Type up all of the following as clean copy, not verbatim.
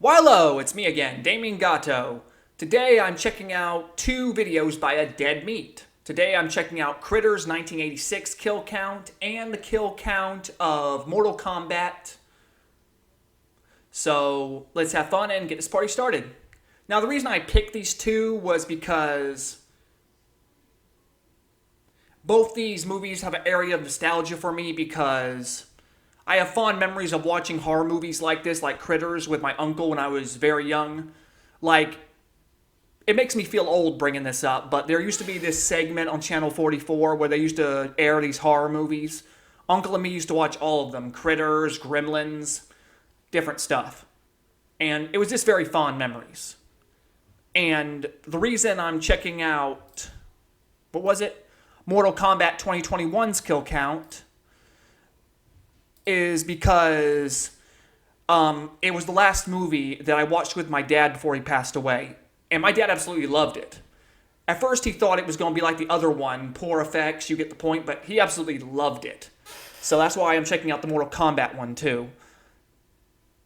Wilo, it's me again, Damien Gatto. Today I'm checking out two videos by a dead meat. Today I'm checking out Critters 1986 kill count and the kill count of Mortal Kombat. So let's have fun and get this party started. Now the reason I picked these two was because both these movies have an area of nostalgia for me because I have fond memories of watching horror movies like this, like Critters, with my uncle when I was very young. Like, it makes me feel old bringing this up, but there used to be this segment on Channel 44 where they used to air these horror movies. Uncle and me used to watch all of them. Critters, Gremlins, different stuff. And it was just very fond memories. And the reason I'm checking out, what was it? Mortal Kombat 2021's kill count is because it was the last movie that I watched with my dad before he passed away. And my dad absolutely loved it. At first he thought it was going to be like the other one, poor effects, you get the point, but he absolutely loved it. So that's why I'm checking out the Mortal Kombat one too.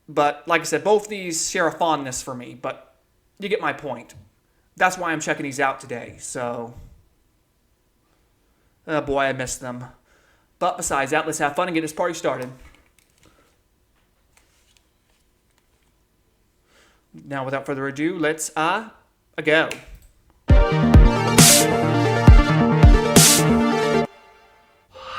But like I said, both these share a fondness for me, but you get my point. That's why I'm checking these out today, so oh boy, I missed them. But besides that, let's have fun and get this party started. Now, without further ado, let's go.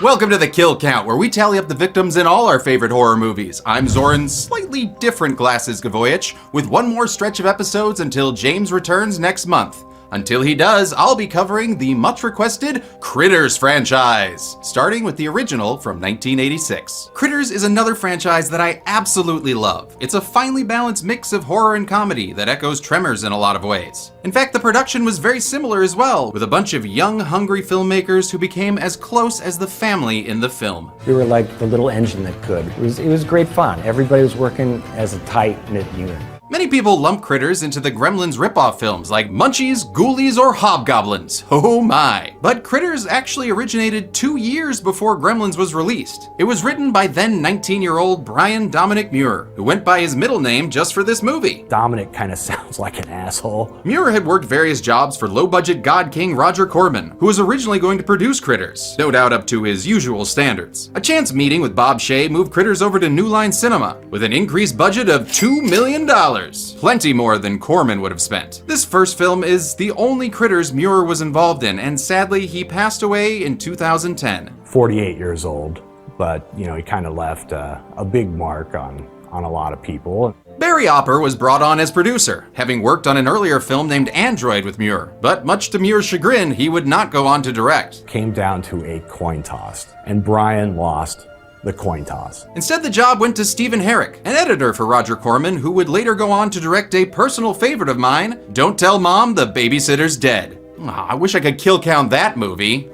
Welcome to the Kill Count, where we tally up the victims in all our favorite horror movies. I'm Zoran's slightly different Glasses Gavoyich, with one more stretch of episodes until James returns next month. Until he does, I'll be covering the much-requested Critters franchise, starting with the original from 1986. Critters is another franchise that I absolutely love. It's a finely balanced mix of horror and comedy that echoes Tremors in a lot of ways. In fact, the production was very similar as well, with a bunch of young, hungry filmmakers who became as close as the family in the film. We were like the little engine that could. It was great fun. Everybody was working as a tight-knit unit. Many people lump Critters into the Gremlins ripoff films like Munchies, Ghoulies, or Hobgoblins. Oh my. But Critters actually originated 2 years before Gremlins was released. It was written by then 19-year-old Brian Dominic Muir, who went by his middle name just for this movie. Dominic kind of sounds like an asshole. Muir had worked various jobs for low-budget God King Roger Corman, who was originally going to produce Critters, no doubt up to his usual standards. A chance meeting with Bob Shaye moved Critters over to New Line Cinema, with an increased budget of $2 million. Plenty more than Corman would have spent. This first film is the only Critters Muir was involved in, and sadly he passed away in 2010. 48 years old, but he kind of left a big mark on a lot of people. Barry Opper was brought on as producer, having worked on an earlier film named Android with Muir, but much to Muir's chagrin, he would not go on to direct. Came down to a coin toss, and Brian lost the coin toss. Instead, the job went to Stephen Herrick, an editor for Roger Corman, who would later go on to direct a personal favorite of mine, Don't Tell Mom the Babysitter's Dead. I wish I could kill count that movie.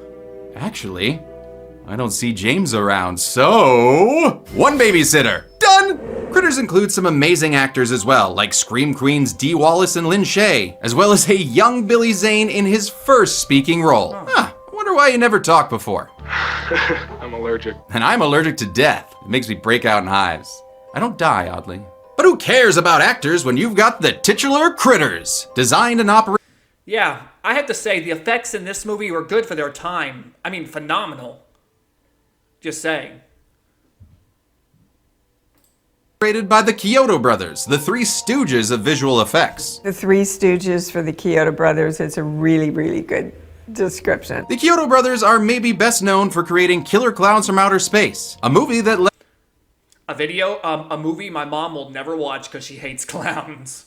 Actually, I don't see James around, so one babysitter. Done! Critters includes some amazing actors as well, like Scream Queens Dee Wallace and Lynn Shay, as well as a young Billy Zane in his first speaking role. I wonder why you never talked before. I'm allergic. And I'm allergic to death. It makes me break out in hives. I don't die, oddly. But who cares about actors when you've got the titular Critters, designed and operated? Yeah, I have to say, the effects in this movie were good for their time. I mean, phenomenal. Just saying. By the Kyoto Brothers, the Three Stooges of visual effects. The Three Stooges for the Kyoto Brothers is a really, really good description. The Kyoto Brothers are maybe best known for creating Killer Clowns from Outer Space, a movie that a movie my mom will never watch because she hates clowns.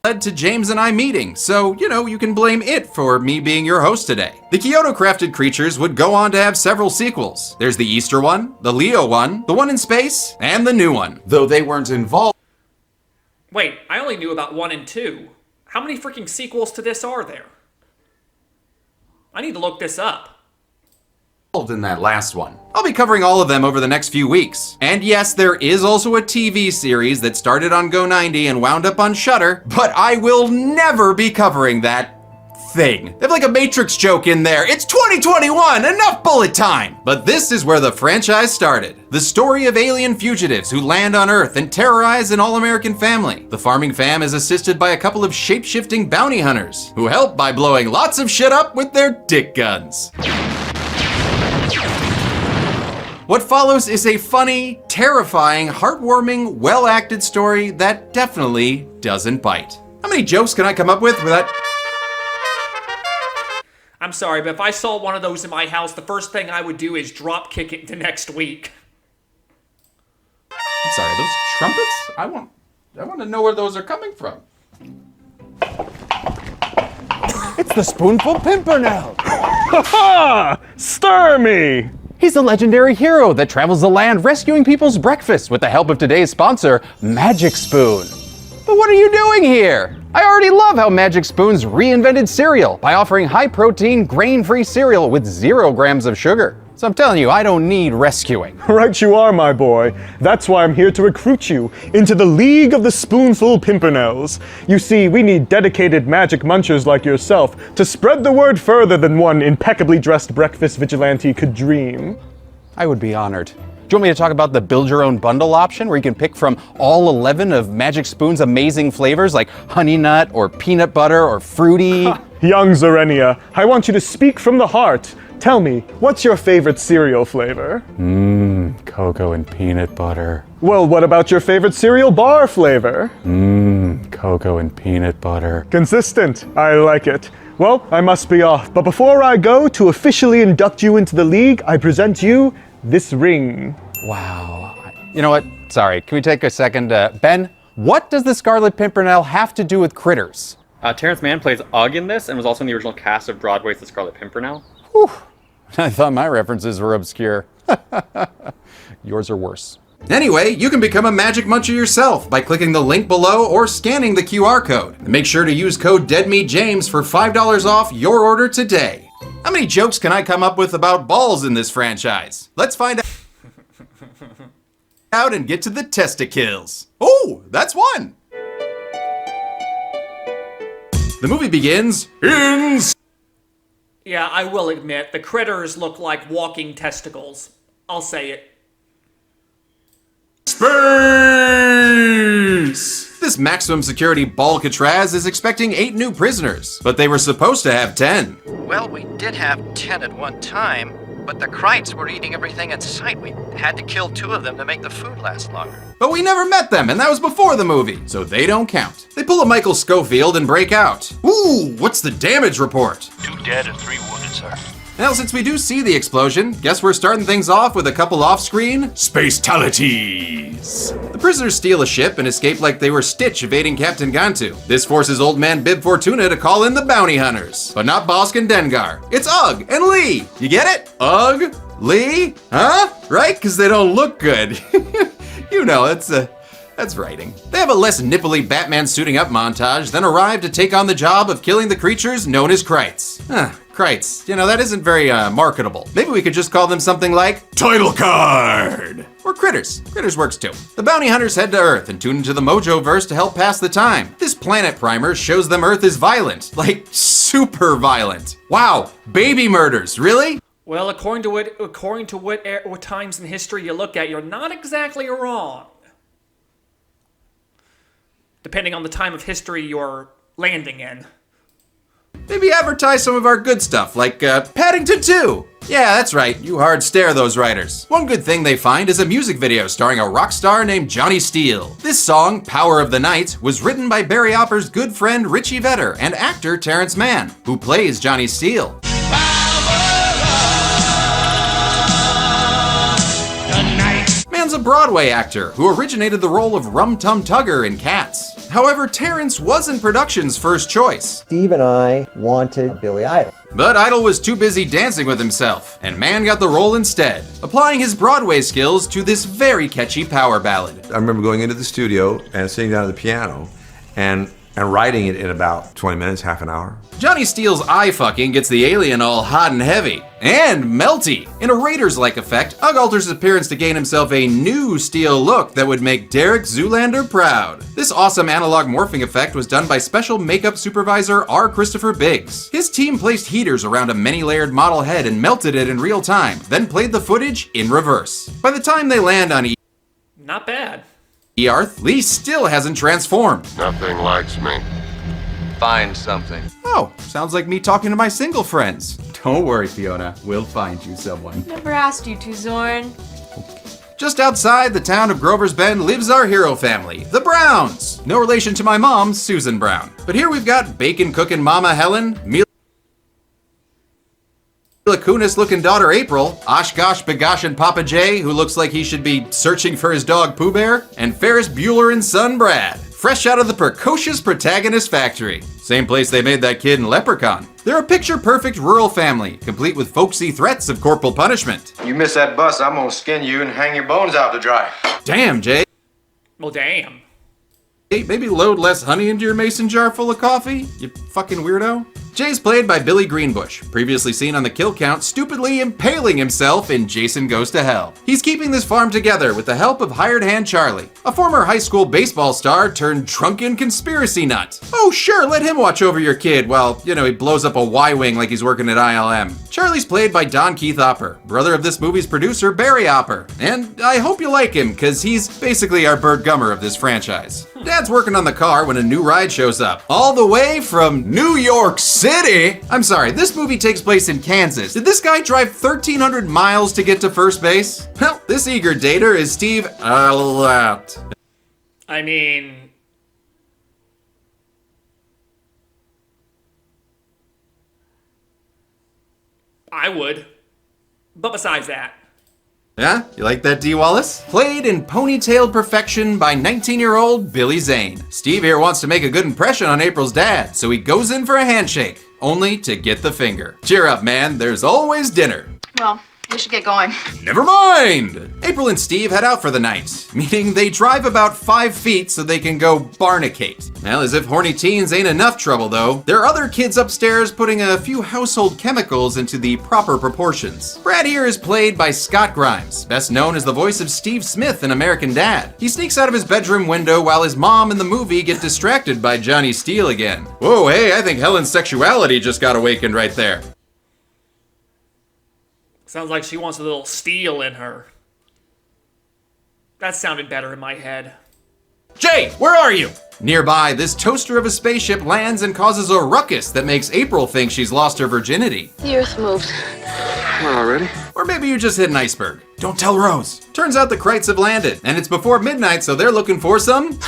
Led to James and I meeting, so, you can blame it for me being your host today. The Kyoto Crafted Creatures would go on to have several sequels. There's the Easter one, the Leo one, the one in space, and the new one, though they weren't involved. Wait, I only knew about 1 and 2. How many freaking sequels to this are there? I need to look this up. In that last one. I'll be covering all of them over the next few weeks. And yes, there is also a TV series that started on Go90 and wound up on Shudder, but I will never be covering that thing. They have like a Matrix joke in there. It's 2021, enough bullet time! But this is where the franchise started. The story of alien fugitives who land on Earth and terrorize an all-American family. The farming fam is assisted by a couple of shape-shifting bounty hunters, who help by blowing lots of shit up with their dick guns. What follows is a funny, terrifying, heartwarming, well-acted story that definitely doesn't bite. How many jokes can I come up with without... I'm sorry, but if I saw one of those in my house, the first thing I would do is drop kick it to next week. I'm sorry, those trumpets? I want to know where those are coming from. It's the Spoonful Pimpernel! Ha ha! Stir me! He's a legendary hero that travels the land rescuing people's breakfast with the help of today's sponsor, Magic Spoon. But what are you doing here? I already love how Magic Spoons reinvented cereal by offering high-protein, grain-free cereal with 0 grams of sugar. So I'm telling you, I don't need rescuing. Right you are, my boy. That's why I'm here to recruit you into the League of the Spoonful Pimpernels. You see, we need dedicated magic munchers like yourself to spread the word further than one impeccably dressed breakfast vigilante could dream. I would be honored. Do you want me to talk about the build your own bundle option where you can pick from all 11 of Magic Spoon's amazing flavors like honey nut or peanut butter or fruity? Young Zorenia, I want you to speak from the heart. Tell me, what's your favorite cereal flavor? Cocoa and peanut butter. Well, what about your favorite cereal bar flavor? Cocoa and peanut butter. Consistent. I like it. Well, I must be off. But before I go to officially induct you into the league, I present you this ring. Wow. You know what? Sorry, can we take a second? Ben, what does the Scarlet Pimpernel have to do with critters? Terrence Mann plays Ugg in this and was also in the original cast of Broadway's The Scarlet Pimpernel. Whew. I thought my references were obscure. Yours are worse. Anyway, you can become a Magic Muncher yourself by clicking the link below or scanning the QR code. And make sure to use code DeadMeatJames for $5 off your order today. How many jokes can I come up with about balls in this franchise? Let's find out and get to the testicles. Oh, that's one. The movie begins in... Yeah, I will admit, the critters look like walking testicles. I'll say it. Space! This maximum security Balcatraz is expecting 8 new prisoners, but they were supposed to have 10. Well, we did have 10 at one time, but the Krites were eating everything in sight. We had to kill 2 of them to make the food last longer. But we never met them, and that was before the movie, so they don't count. They pull a Michael Scofield and break out. Ooh, what's the damage report? 2 dead and 3 wounded, sir. Well, since we do see the explosion, guess we're starting things off with a couple off-screen space-talities. The prisoners steal a ship and escape like they were Stitch evading Captain Gantu. This forces Old Man Bib Fortuna to call in the bounty hunters. But not Bosk and Dengar. It's Ugg and Lee. You get it? Ugg, Lee, huh? Right? Because they don't look good. You know, that's writing. They have a less nipply Batman suiting up montage, then arrive to take on the job of killing the creatures known as Krites. Krites. You know, that isn't very marketable. Maybe we could just call them something like Title Card! Or Critters. Critters works too. The bounty hunters head to Earth and tune into the Mojo-verse to help pass the time. This planet primer shows them Earth is violent. Like, super violent. Wow, baby murders, really? Well, according to what times in history you look at, you're not exactly wrong. Depending on the time of history you're landing in. Maybe advertise some of our good stuff, like Paddington 2. Yeah, that's right, you hard stare those writers. One good thing they find is a music video starring a rock star named Johnny Steele. This song, Power of the Night, was written by Barry Opper's good friend Richie Vedder and actor Terrence Mann, who plays Johnny Steele. Mann's a Broadway actor who originated the role of Rum Tum Tugger in Cats. However, Terrence wasn't production's first choice. Steve and I wanted Billy Idol. But Idol was too busy dancing with himself, and Mann got the role instead, applying his Broadway skills to this very catchy power ballad. I remember going into the studio and sitting down at the piano, and and writing it in about 20 minutes, half an hour. Johnny Steele's eye fucking gets the alien all hot and heavy. And melty. In a Raiders-like effect, Ugg alters his appearance to gain himself a new Steele look that would make Derek Zoolander proud. This awesome analog morphing effect was done by special makeup supervisor R. Christopher Biggs. His team placed heaters around a many-layered model head and melted it in real time, then played the footage in reverse. By the time they land on Not bad. Earth, Lee still hasn't transformed. Nothing likes me. Find something. Oh, sounds like me talking to my single friends. Don't worry, Fiona. We'll find you someone. Never asked you to, Zorn. Just outside the town of Grover's Bend lives our hero family, the Browns. No relation to my mom, Susan Brown. But here we've got bacon-cooking Mama Helen, Mila Kunis-looking daughter April, Oshkosh Bagosh and Papa J, who looks like he should be searching for his dog Pooh Bear, and Ferris Bueller and son Brad, fresh out of the precocious protagonist factory. Same place they made that kid in Leprechaun. They're a picture-perfect rural family, complete with folksy threats of corporal punishment. You miss that bus, I'm gonna skin you and hang your bones out to dry. Damn, Jay. Well, damn. Hey, maybe load less honey into your mason jar full of coffee, you fucking weirdo. Jay's played by Billy Greenbush, previously seen on the Kill Count stupidly impaling himself in Jason Goes to Hell. He's keeping this farm together with the help of hired hand Charlie, a former high school baseball star turned drunken conspiracy nut. Oh sure, let him watch over your kid while, he blows up a Y-wing like he's working at ILM. Charlie's played by Don Keith Opper, brother of this movie's producer Barry Opper. And I hope you like him, cause he's basically our Burt Gummer of this franchise. Dad's working on the car when a new ride shows up, all the way from New York City. I'm sorry, this movie takes place in Kansas. Did this guy drive 1,300 miles to get to first base? Well, this eager dater is Steve Alert. I mean, I would. But besides that. Yeah? You like that, D. Wallace? Played in ponytailed perfection by 19-year-old Billy Zane. Steve here wants to make a good impression on April's dad, so he goes in for a handshake, only to get the finger. Cheer up, man. There's always dinner. Well, we should get going. Never mind! April and Steve head out for the night, meaning they drive about 5 feet so they can go barnicate. Well, as if horny teens ain't enough trouble, though. There are other kids upstairs putting a few household chemicals into the proper proportions. Brad here is played by Scott Grimes, best known as the voice of Steve Smith in American Dad. He sneaks out of his bedroom window while his mom and the movie get distracted by Johnny Steele again. Whoa, hey, I think Helen's sexuality just got awakened right there. Sounds like she wants a little steel in her. That sounded better in my head. Jay, where are you? Nearby, this toaster of a spaceship lands and causes a ruckus that makes April think she's lost her virginity. The Earth moved. Already? Or maybe you just hit an iceberg. Don't tell Rose. Turns out the Krites have landed, and it's before midnight, so they're looking for some...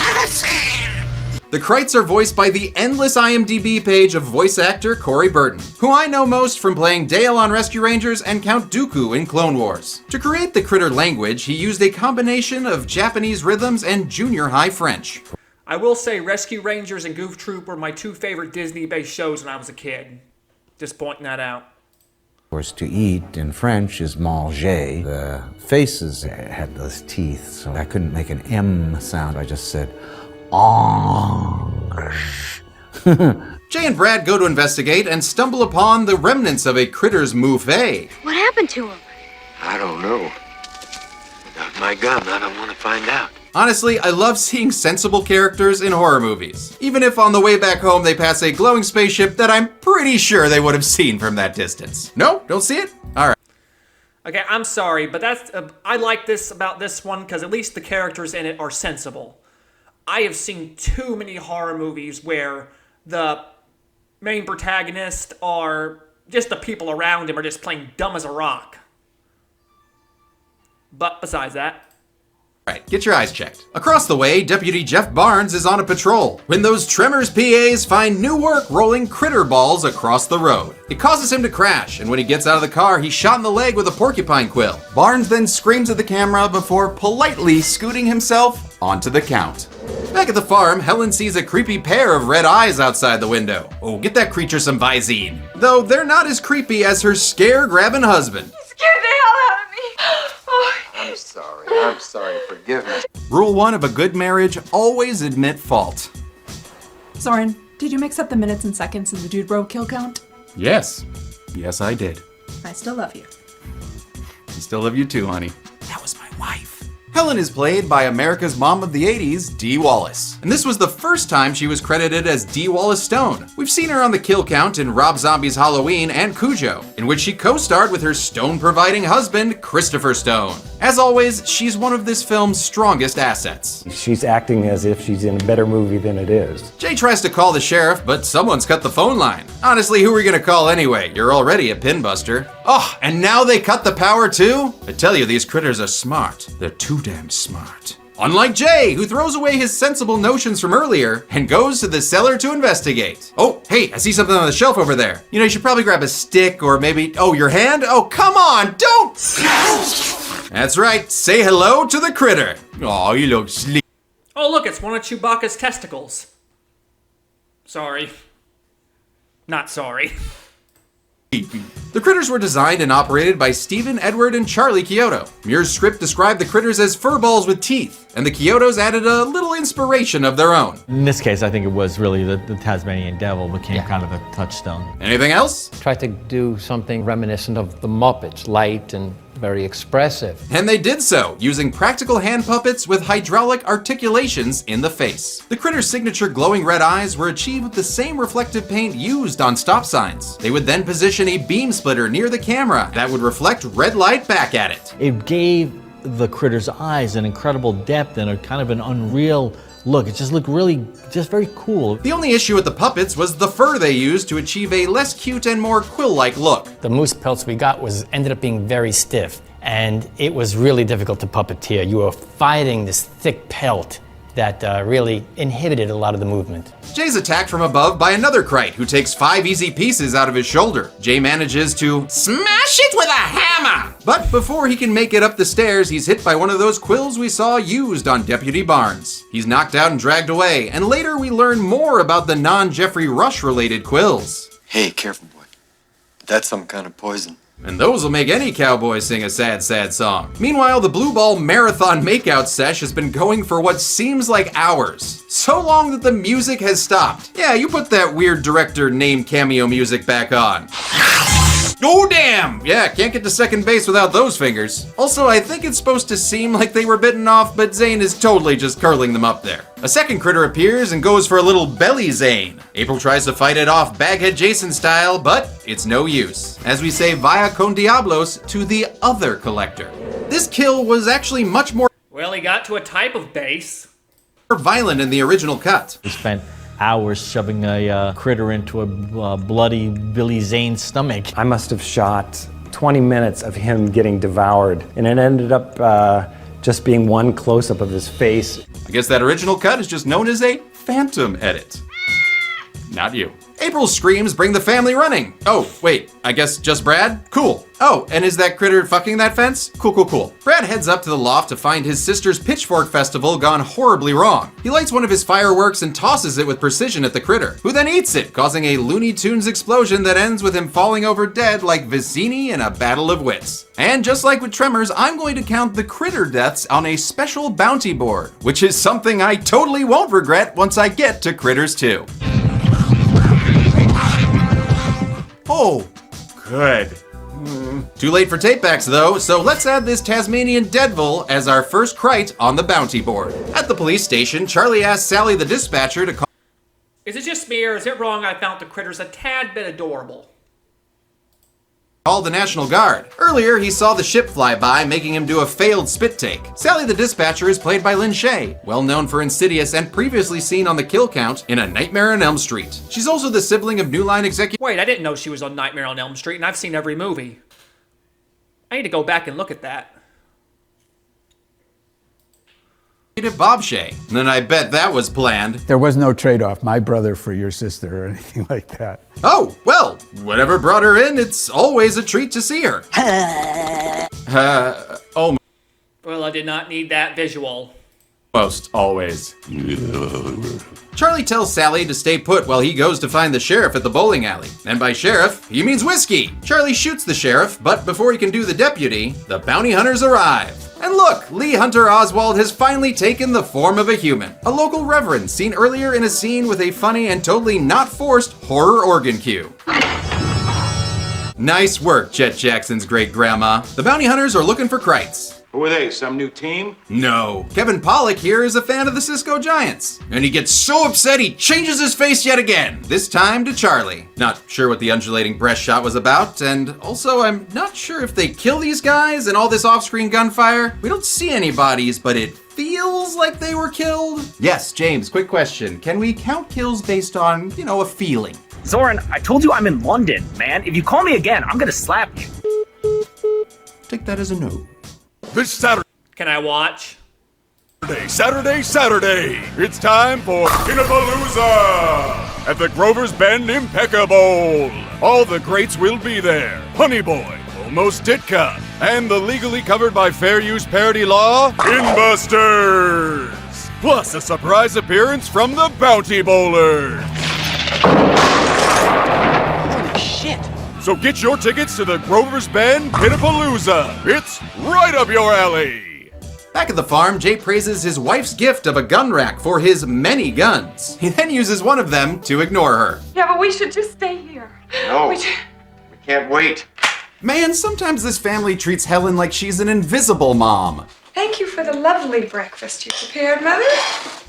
The Krites are voiced by the endless IMDb page of voice actor Corey Burton, who I know most from playing Dale on Rescue Rangers and Count Dooku in Clone Wars. To create the critter language, he used a combination of Japanese rhythms and junior high French. I will say Rescue Rangers and Goof Troop were my 2 favorite Disney-based shows when I was a kid. Just pointing that out. Of course, to eat in French is manger. The faces had those teeth, so I couldn't make an M sound. I just said, Jay and Brad go to investigate and stumble upon the remnants of a critter's mouffe. What happened to him? I don't know. Without my gun, I don't want to find out. Honestly, I love seeing sensible characters in horror movies, even if on the way back home they pass a glowing spaceship that I'm pretty sure they would have seen from that distance. No? Don't see it? Alright. Okay, I'm sorry, but that's I like this about this one because at least the characters in it are sensible. I have seen too many horror movies where the main protagonist are just the people around him are just playing dumb as a rock. But besides that. Alright, get your eyes checked. Across the way, Deputy Jeff Barnes is on a patrol when those Tremors PAs find new work rolling critter balls across the road. It causes him to crash, and when he gets out of the car, he's shot in the leg with a porcupine quill. Barnes then screams at the camera before politely scooting himself onto the count. Back at the farm, Helen sees a creepy pair of red eyes outside the window. Oh, get that creature some Visine. Though they're not as creepy as her scare-grabbing husband. You scared the hell out of me. Oh. I'm sorry, forgive me. Rule 1 of a good marriage, always admit fault. Soren, did you mix up the minutes and seconds in the Dude Bro kill count? Yes. Yes, I did. I still love you. I still love you too, honey. That was my wife. Helen is played by America's mom of the 80s, Dee Wallace. And this was the first time she was credited as Dee Wallace Stone. We've seen her on the kill count in Rob Zombie's Halloween and Cujo, in which she co-starred with her stone-providing husband, Christopher Stone. As always, she's one of this film's strongest assets. She's acting as if she's in a better movie than it is. Jay tries to call the sheriff, but someone's cut the phone line. Honestly, who are we gonna call anyway? You're already a pinbuster. Oh, and now they cut the power too? I tell you, these critters are smart. They're too damn smart. Unlike Jay, who throws away his sensible notions from earlier and goes to the cellar to investigate. Oh, hey, I see something on the shelf over there. You know, you should probably grab a stick or maybe, oh, your hand? Oh, come on, don't! That's right, say hello to the critter. Oh, you look sleepy. Oh, look, it's one of Chewbacca's testicles. Sorry. Not sorry. The critters were designed and operated by Stephen, Edward, and Charlie Chiodo. Muir's script described the critters as furballs with teeth, and the Chiodos added a little inspiration of their own. In this case, I think it was really the Tasmanian Devil became kind of a touchstone. Anything else? Tried to do something reminiscent of the Muppets, light and very expressive. And they did so, using practical hand puppets with hydraulic articulations in the face. The critter's signature glowing red eyes were achieved with the same reflective paint used on stop signs. They would then position a beam splitter near the camera that would reflect red light back at it. It gave the critter's eyes an incredible depth and a kind of an unreal look. It just looked really, just very cool. The only issue with the puppets was the fur they used to achieve a less cute and more quill-like look. The moose pelts we got ended up being very stiff, and it was really difficult to puppeteer. You were fighting this thick pelt that really inhibited a lot of the movement. Jay's attacked from above by another Krite, who takes 5 easy pieces out of his shoulder. Jay manages to smash it with a hammer! But before he can make it up the stairs, he's hit by one of those quills we saw used on Deputy Barnes. He's knocked out and dragged away, and later we learn more about the non-Jeffrey Rush-related quills. Hey, careful, boy. That's some kind of poison. And those will make any cowboy sing a sad, sad song. Meanwhile, the Blue Ball Marathon Makeout Sesh has been going for what seems like hours. So long that the music has stopped. Yeah, you put that weird director name cameo music back on. Oh damn! Yeah, can't get to second base without those fingers. Also, I think it's supposed to seem like they were bitten off, but Zane is totally just curling them up there. A second critter appears and goes for a little belly Zane. April tries to fight it off Baghead Jason style, but it's no use. As we say via con diablos to the other collector. This kill was actually much more Well, he got to a type of base. violent in the original cut. We spent hours shoving a critter into a bloody Billy Zane stomach. I must have shot 20 minutes of him getting devoured, and it ended up just being one close-up of his face. I guess that original cut is just known as a phantom edit. Not you. April's screams bring the family running. Oh, wait, I guess just Brad? Cool. Oh, and is that critter fucking that fence? Cool, cool, cool. Brad heads up to the loft to find his sister's pitchfork festival gone horribly wrong. He lights one of his fireworks and tosses it with precision at the critter, who then eats it, causing a Looney Tunes explosion that ends with him falling over dead like Vicini in a battle of wits. And just like with Tremors, I'm going to count the critter deaths on a special bounty board, which is something I totally won't regret once I get to Critters 2. Oh, good. Too late for tapebacks though, so let's add this Tasmanian Devil as our first Krite on the bounty board. At the police station, Charlie asks Sally the dispatcher to call. Is it just me, or is it wrong I found the critters a tad bit adorable? Called the National Guard. Earlier, he saw the ship fly by, making him do a failed spit take. Sally the dispatcher is played by Lynn Shay, well known for Insidious and previously seen on the kill count in A Nightmare on Elm Street. She's also the sibling of New Line executive. Wait, I didn't know she was on Nightmare on Elm Street, and I've seen every movie. I need to go back and look at that. Bob Shay. And then I bet that was planned. There was no trade-off, my brother for your sister or anything like that. Oh, well, whatever brought her in, it's always a treat to see her. Oh. Well, I did not need that visual. Most always. Charlie tells Sally to stay put while he goes to find the sheriff at the bowling alley. And by sheriff, he means whiskey. Charlie shoots the sheriff, but before he can do the deputy, the bounty hunters arrive. And look, Lee Hunter Oswald has finally taken the form of a human. A local reverend seen earlier in a scene with a funny and totally not forced horror organ cue. Nice work, Chet Jackson's great-grandma. The bounty hunters are looking for Kreitz. Who are they, some new team? No. Kevin Pollak here is a fan of the Cisco Giants. And he gets so upset he changes his face yet again, this time to Charlie. Not sure what the undulating breast shot was about, and also I'm not sure if they kill these guys and all this off-screen gunfire. We don't see any bodies, but it feels like they were killed. Yes, James, quick question. Can we count kills based on, a feeling? Zoran, I told you I'm in London, man. If you call me again, I'm gonna slap you. Take that as a no. This Saturday. Can I watch? Saturday. It's time for Pinnapalooza at the Grover's Bend Impeccable. All the greats will be there. Honey Boy, Almost Ditka, and the legally covered by fair use parody law, Inbusters. Plus a surprise appearance from the Bounty Bowlers. Holy shit. So get your tickets to the Grover's Bend Pinnapalooza. It's right up your alley. Back at the farm, Jay praises his wife's gift of a gun rack for his many guns. He then uses one of them to ignore her. Yeah, but we should just stay here. No, we can't wait. Man, sometimes this family treats Helen like she's an invisible mom. Thank you for the lovely breakfast you prepared, Mother.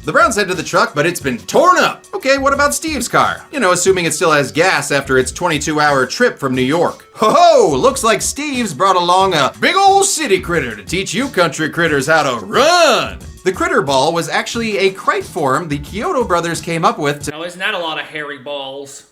The Browns head to the truck, but it's been torn up. Okay, what about Steve's car? Assuming it still has gas after its 22-hour trip from New York. Ho-ho! Looks like Steve's brought along a big old city critter to teach you country critters how to run. The critter ball was actually a Kreit form the Kyoto brothers came up with to Now, isn't that a lot of hairy balls?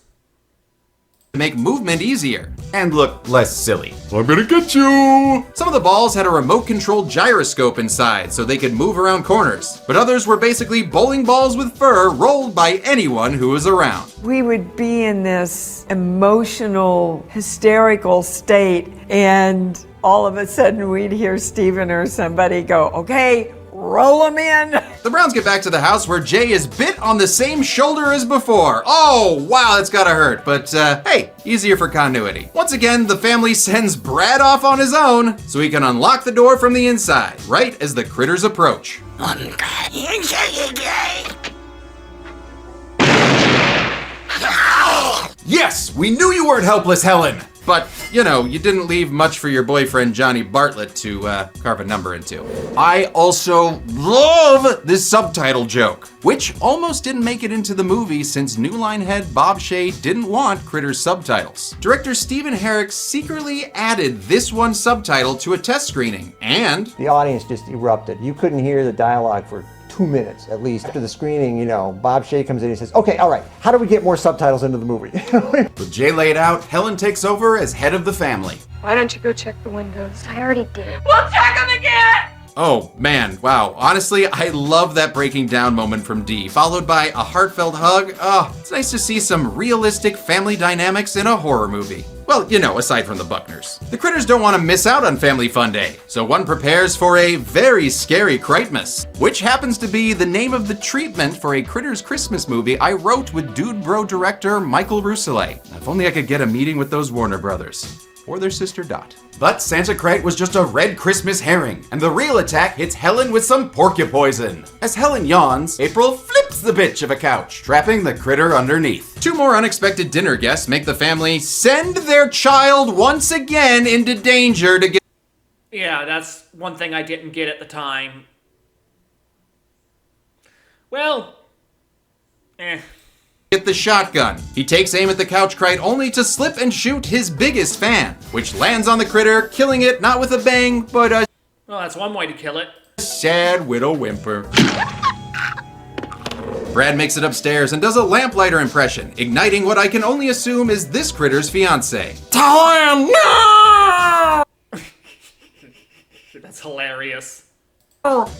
make movement easier and look less silly. I'm gonna get you! Some of the balls had a remote-controlled gyroscope inside so they could move around corners, but others were basically bowling balls with fur rolled by anyone who was around. We would be in this emotional, hysterical state, and all of a sudden we'd hear Steven or somebody go, okay, roll them in. The Browns get back to the house where Jay is bit on the same shoulder as before. Oh, wow, that's gotta hurt, but hey, easier for continuity. Once again, the family sends Brad off on his own so he can unlock the door from the inside, right as the critters approach. Yes, we knew you weren't helpless, Helen. But, you didn't leave much for your boyfriend Johnny Bartlett to carve a number into. I also love this subtitle joke, which almost didn't make it into the movie since New Line head Bob Shea didn't want Critters subtitles. Director Stephen Herrick secretly added this one subtitle to a test screening, and the audience just erupted. You couldn't hear the dialogue for 2 minutes at least. After the screening, Bob Shea comes in and says, okay, all right, how do we get more subtitles into the movie? With Jay laid out, Helen takes over as head of the family. Why don't you go check the windows? I already did. We'll check them again! Oh, man, wow. Honestly, I love that breaking down moment from Dee, followed by a heartfelt hug. Oh, it's nice to see some realistic family dynamics in a horror movie. Well, aside from the Buckners. The critters don't want to miss out on Family Fun Day, so one prepares for a very scary Kreitmas, which happens to be the name of the treatment for a Critters Christmas movie I wrote with Dude Bro director Michael Rousselet. If only I could get a meeting with those Warner brothers. Or their sister Dot. But Santa Kreit was just a red Christmas herring, and the real attack hits Helen with some porcupoison. As Helen yawns, April flips the bitch of a couch, trapping the critter underneath. Two more unexpected dinner guests make the family send their child once again into danger to get... Yeah, that's one thing I didn't get at the time. Well, get the shotgun. He takes aim at the couch Kreit only to slip and shoot his biggest fan, which lands on the critter, killing it not with a bang, but a... Well, that's one way to kill it. Sad widow whimper. Brad makes it upstairs and does a lamplighter impression, igniting what I can only assume is this critter's fiance. Diane, no! That's hilarious.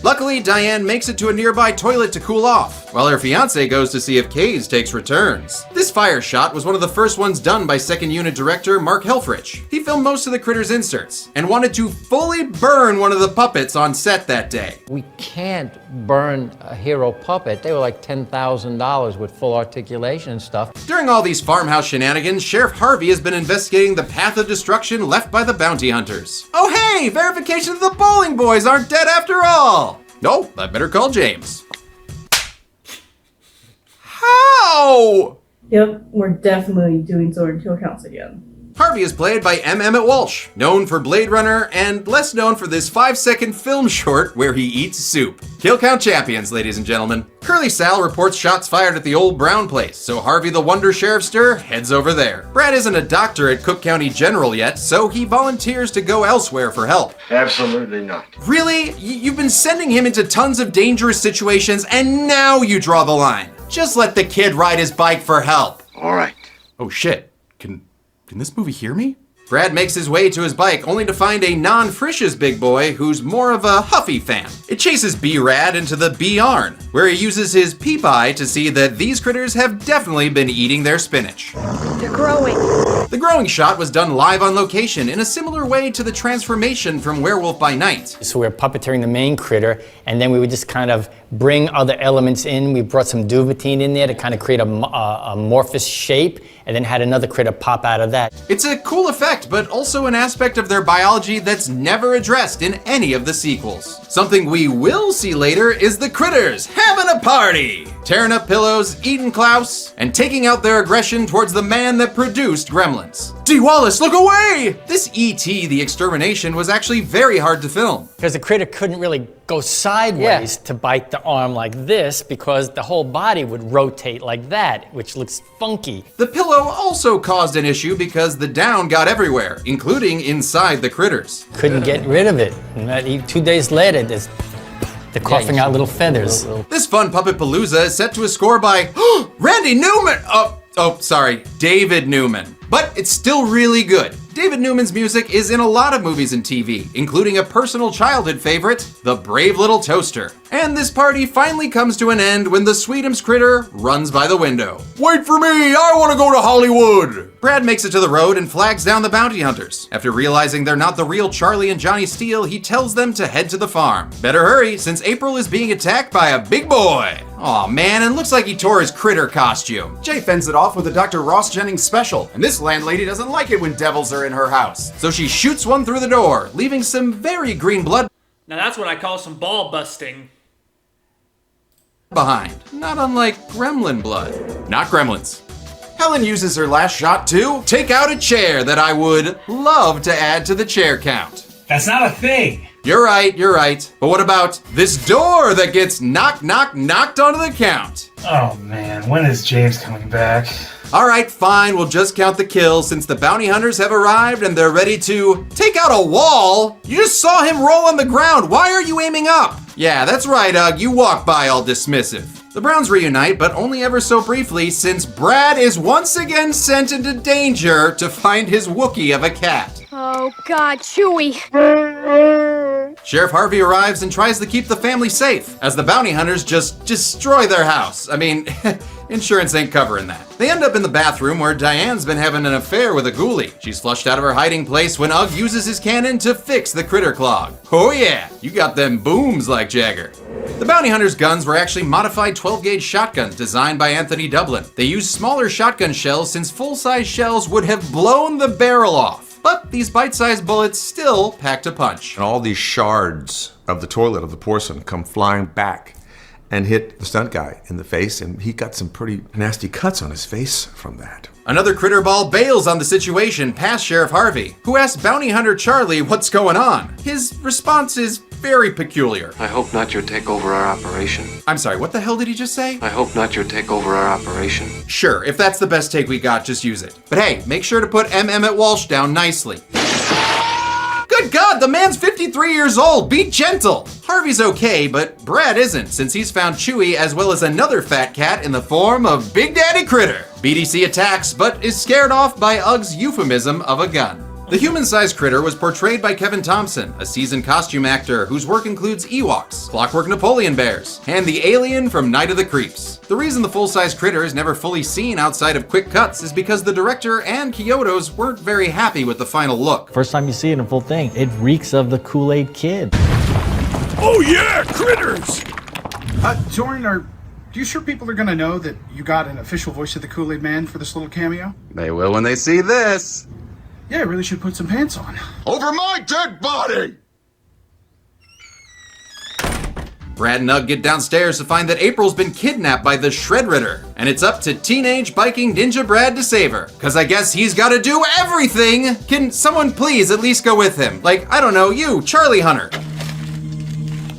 Luckily, Diane makes it to a nearby toilet to cool off, while her fiance goes to see if Kays takes returns. This fire shot was one of the first ones done by second unit director Mark Helfrich. He filmed most of the critters' inserts, and wanted to fully burn one of the puppets on set that day. We can't burn a hero puppet. They were like $10,000 with full articulation and stuff. During all these farmhouse shenanigans, Sheriff Harvey has been investigating the path of destruction left by the bounty hunters. Oh Hey, verification that the bowling boys aren't dead after all. No, I better call James. How? Yep, we're definitely doing sword kill counts again. Harvey is played by M. Emmett Walsh, known for Blade Runner and less known for this 5-second film short where he eats soup. Kill count champions, ladies and gentlemen. Curly Sal reports shots fired at the old Brown place, so Harvey the Wonder Sheriffster heads over there. Brad isn't a doctor at Cook County General yet, so he volunteers to go elsewhere for help. Absolutely not. Really? You've been sending him into tons of dangerous situations and now you draw the line. Just let the kid ride his bike for help. All right. Oh shit. Can this movie hear me? Brad makes his way to his bike only to find a non-Frisch's big boy who's more of a Huffy fan. It chases B-Rad into the B-Arn, where he uses his peep eye to see that these critters have definitely been eating their spinach. They're growing. The growing shot was done live on location in a similar way to the transformation from Werewolf by Night. So we were puppeteering the main critter, and then we would just kind of bring other elements in. We brought some duvetine in there to kind of create a amorphous shape, and then had another critter pop out of that. It's a cool effect, but also an aspect of their biology that's never addressed in any of the sequels. Something we will see later is the critters having a party, tearing up pillows, eating Klaus, and taking out their aggression towards the man that produced Gremlins. D. Wallace, look away! This E.T. the Extermination was actually very hard to film. Because the critter couldn't really go sideways to bite the arm like this, because the whole body would rotate like that, which looks funky. The pillow also caused an issue because the down got everywhere, including inside the critters. Couldn't get rid of it. And 2 days later, they're coughing out little feathers. This fun Puppet Palooza is set to a score by Randy Newman! David Newman. But it's still really good. David Newman's music is in a lot of movies and TV, including a personal childhood favorite, The Brave Little Toaster. And this party finally comes to an end when the Sweetums critter runs by the window. Wait for me, I want to go to Hollywood! Brad makes it to the road and flags down the bounty hunters. After realizing they're not the real Charlie and Johnny Steele, he tells them to head to the farm. Better hurry, since April is being attacked by a big boy. Aw man, and looks like he tore his critter costume. Jay fends it off with a Dr. Ross Jennings special, and this landlady doesn't like it when devils are in her house. So she shoots one through the door, leaving some very green blood Now that's what I call some ball busting. behind. Not unlike gremlin blood. Not gremlins. Helen uses her last shot to take out a chair that I would love to add to the chair count. That's not a thing. You're right. But what about this door that gets knocked onto the count? Oh man, when is James coming back? All right, fine, we'll just count the kills since the bounty hunters have arrived and they're ready to take out a wall. You just saw him roll on the ground. Why are you aiming up? Yeah, that's right, Ugg, you walk by all dismissive. The Browns reunite, but only ever so briefly, since Brad is once again sent into danger to find his Wookiee of a cat. Oh God, Chewie. Sheriff Harvey arrives and tries to keep the family safe, as the bounty hunters just destroy their house. I mean, insurance ain't covering that. They end up in the bathroom where Diane's been having an affair with a ghoulie. She's flushed out of her hiding place when Ugg uses his cannon to fix the critter clog. Oh yeah, you got them booms like Jagger. The bounty hunters' guns were actually modified 12-gauge shotguns designed by Anthony Dublin. They used smaller shotgun shells since full-size shells would have blown the barrel off. But these bite-sized bullets still packed a punch. And all these shards of the toilet of the porcelain come flying back and hit the stunt guy in the face, and he got some pretty nasty cuts on his face from that. Another critter ball bails on the situation past Sheriff Harvey, who asks bounty hunter Charlie what's going on. His response is very peculiar. I hope not your take over our operation. I'm sorry, what the hell did he just say? I hope not your take over our operation. Sure, if that's the best take we got, just use it. But hey, make sure to put M. Emmett Walsh down nicely. Good God, the man's 53 years old. Be gentle. Harvey's okay, but Brad isn't, since he's found Chewie as well as another fat cat in the form of Big Daddy Critter. BDC attacks, but is scared off by Ugg's euphemism of a gun. The human-sized critter was portrayed by Kevin Thompson, a seasoned costume actor whose work includes Ewoks, Clockwork Napoleon Bears, and the alien from Night of the Creeps. The reason the full-size critter is never fully seen outside of quick cuts is because the director and Kyoto's weren't very happy with the final look. First time you see it in full thing, it reeks of the Kool-Aid Kid. Oh yeah, critters! Zoran, do you sure people are gonna know that you got an official voice of the Kool-Aid Man for this little cameo? They will when they see this. Yeah, I really should put some pants on. Over my dead body! Brad and Ugg get downstairs to find that April's been kidnapped by the Shredritter, and it's up to teenage biking ninja Brad to save her. Cause I guess he's gotta do everything! Can someone please at least go with him? Like, I don't know, you, Charlie Hunter.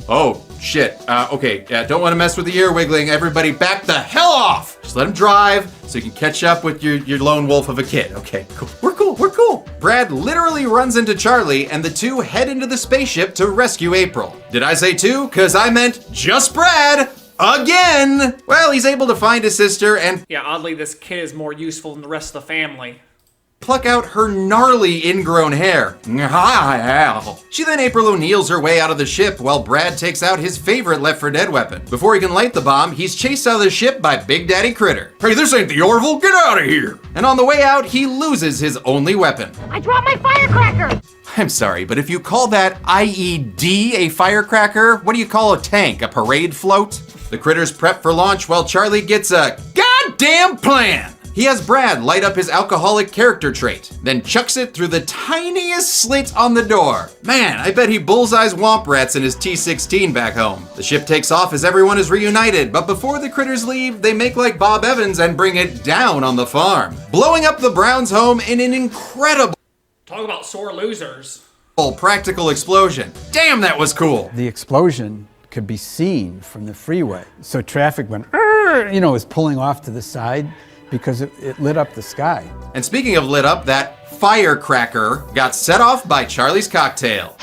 Oh, shit. Okay, don't wanna mess with the ear wiggling. Everybody back the hell off! Just let him drive so you can catch up with your lone wolf of a kid. Okay, cool. We're cool. Brad literally runs into Charlie and the two head into the spaceship to rescue April. Did I say two? Cause I meant just Brad! Again! Well, he's able to find his sister and Yeah, oddly, this kid is more useful than the rest of the family. pluck out her gnarly ingrown hair. She then April O'Neil's her way out of the ship while Brad takes out his favorite Left 4 Dead weapon. Before he can light the bomb, he's chased out of the ship by Big Daddy Critter. Hey, this ain't the Orville, get out of here! And on the way out, he loses his only weapon. I dropped my firecracker! I'm sorry, but if you call that IED a firecracker, what do you call a tank, a parade float? The critters prep for launch while Charlie gets a goddamn plan. He has Brad light up his alcoholic character trait, then chucks it through the tiniest slit on the door. Man, I bet he bullseyes womp rats in his T-16 back home. The ship takes off as everyone is reunited, but before the critters leave, they make like Bob Evans and bring it down on the farm, blowing up the Browns' home in an incredible Talk about sore losers. practical explosion. Damn, that was cool. The explosion could be seen from the freeway. So traffic went, was pulling off to the side because it lit up the sky. And speaking of lit up, that firecracker got set off by Charlie's cocktail.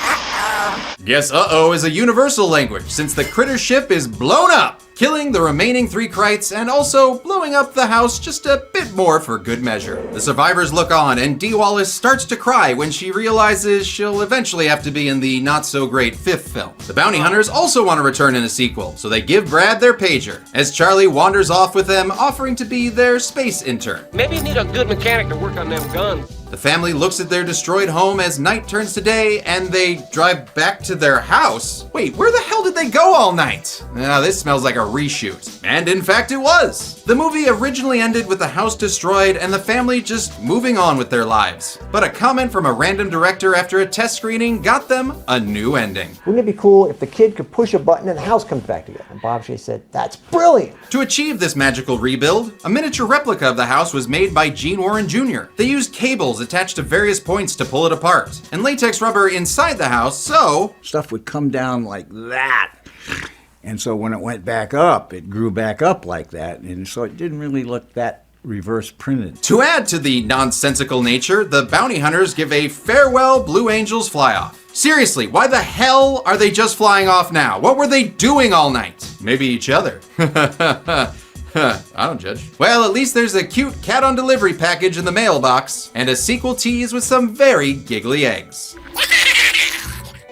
Guess uh-oh is a universal language since the critter ship is blown up, killing the remaining 3 Krites and also blowing up the house just a bit more for good measure. The survivors look on and Dee Wallace starts to cry when she realizes she'll eventually have to be in the not-so-great 5th film. The bounty hunters also want to return in a sequel, so they give Brad their pager, as Charlie wanders off with them, offering to be their space intern. Maybe you need a good mechanic to work on them guns. The family looks at their destroyed home as night turns to day and they drive back to their house. Wait, where the hell did they go all night? Now this smells like a reshoot. And in fact it was. The movie originally ended with the house destroyed and the family just moving on with their lives. But a comment from a random director after a test screening got them a new ending. Wouldn't it be cool if the kid could push a button and the house comes back together? And Bob Shea said, that's brilliant. To achieve this magical rebuild, a miniature replica of the house was made by Gene Warren Jr. They used cables attached to various points to pull it apart, and latex rubber inside the house, so stuff would come down like that. And so when it went back up, it grew back up like that, and so it didn't really look that reverse printed. To add to the nonsensical nature, the bounty hunters give a farewell Blue Angels fly-off. Seriously, why the hell are they just flying off now? What were they doing all night? Maybe each other. I don't judge. Well, at least there's a cute cat on delivery package in the mailbox, and a sequel tease with some very giggly eggs.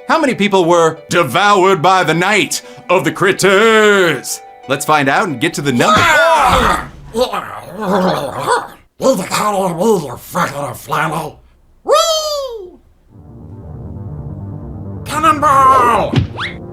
How many people were devoured by the night of the critters? Let's find out and get to the number. Leave the cat on me, you fucking flannel. Whee! Cannonball!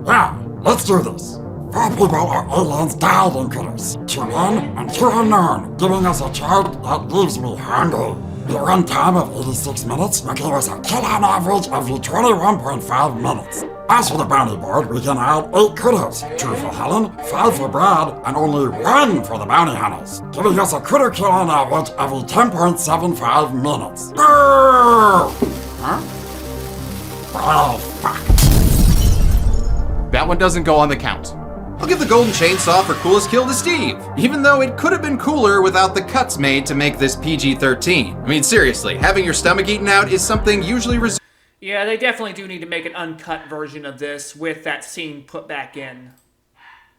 Well, let's do this. 4 people or aliens died in critters. 2 men and 2 unknown, giving us a chart that leaves me hungry. The runtime of 86 minutes will give us a kill on average every 21.5 minutes. As for the bounty board, we can add 8 critters. 2 for Helen, 5 for Brad, and only 1 for the bounty hunters. Giving us a critter kill on average every 10.75 minutes. Huh? Oh, fuck. That one doesn't go on the count. I'll give the golden chainsaw for coolest kill to Steve, even though it could have been cooler without the cuts made to make this PG-13. I mean, seriously, having your stomach eaten out is something usually reserved. Yeah, they definitely do need to make an uncut version of this with that scene put back in.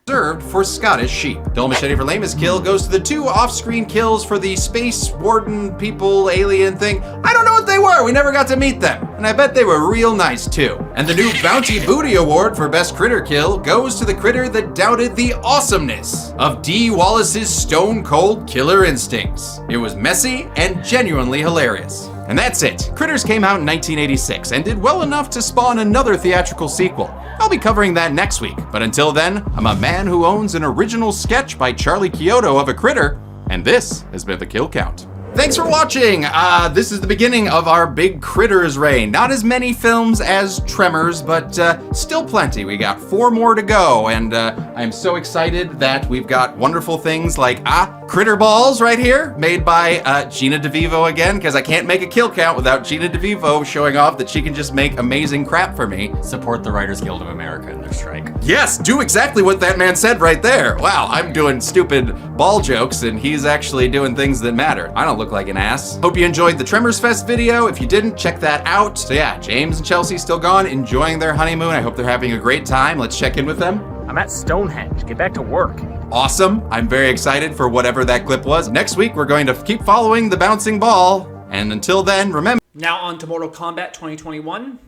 For Scottish sheep. Dull Machete for lamest kill goes to the 2 off-screen kills for the space warden people alien thing. I don't know what they were, we never got to meet them. And I bet they were real nice too. And the new Bounty Booty Award for best critter kill goes to the critter that doubted the awesomeness of Dee Wallace's stone cold killer instincts. It was messy and genuinely hilarious. And that's it. Critters came out in 1986 and did well enough to spawn another theatrical sequel. I'll be covering that next week, but until then, I'm a man who owns an original sketch by Charlie Chiodo of a critter, and this has been The Kill Count. Thanks for watching! This is the beginning of our big Critters reign. Not as many films as Tremors, but still plenty. We got 4 more to go, and I'm so excited that we've got wonderful things like Critter Balls right here, made by Gina DeVivo again, because I can't make a kill count without Gina DeVivo showing off that she can just make amazing crap for me. Support the Writers Guild of America in their strike. Yes, do exactly what that man said right there. Wow, I'm doing stupid ball jokes, and he's actually doing things that matter. I don't look like an ass. Hope you enjoyed the Tremors Fest video. If you didn't, check that out. So yeah, James and Chelsea still gone, enjoying their honeymoon. I hope they're having a great time. Let's check in with them. I'm at Stonehenge. Get back to work. Awesome. I'm very excited for whatever that clip was. Next week, we're going to keep following the bouncing ball. And until then, remember... Now on to Mortal Kombat 2021.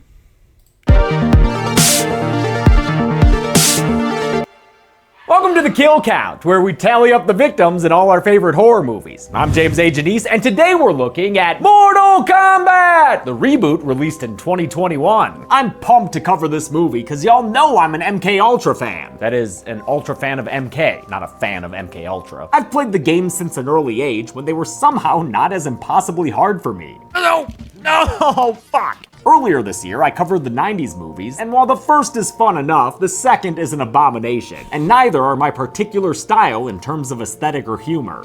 Welcome to the Kill Count, where we tally up the victims in all our favorite horror movies. I'm James A. Janice, and today we're looking at Mortal Kombat, the reboot released in 2021. I'm pumped to cover this movie because y'all know I'm an MK Ultra fan. That is, an Ultra fan of MK, not a fan of MK Ultra. I've played the games since an early age when they were somehow not as impossibly hard for me. No, fuck. Earlier this year, I covered the 90s movies, and while the first is fun enough, the second is an abomination, and neither are my particular style in terms of aesthetic or humor.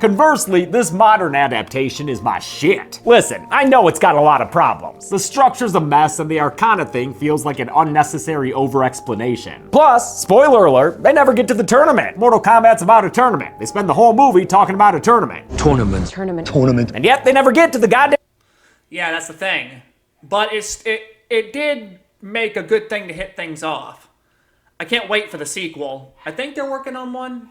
Conversely, this modern adaptation is my shit. Listen, I know it's got a lot of problems. The structure's a mess, and the Arcana thing feels like an unnecessary over-explanation. Plus, spoiler alert, they never get to the tournament. Mortal Kombat's about a tournament. They spend the whole movie talking about a tournament. Tournament. And yet, they never get to the goddamn... Yeah, that's the thing. But it did make a good thing to hit things off. I can't wait for the sequel. I think they're working on one.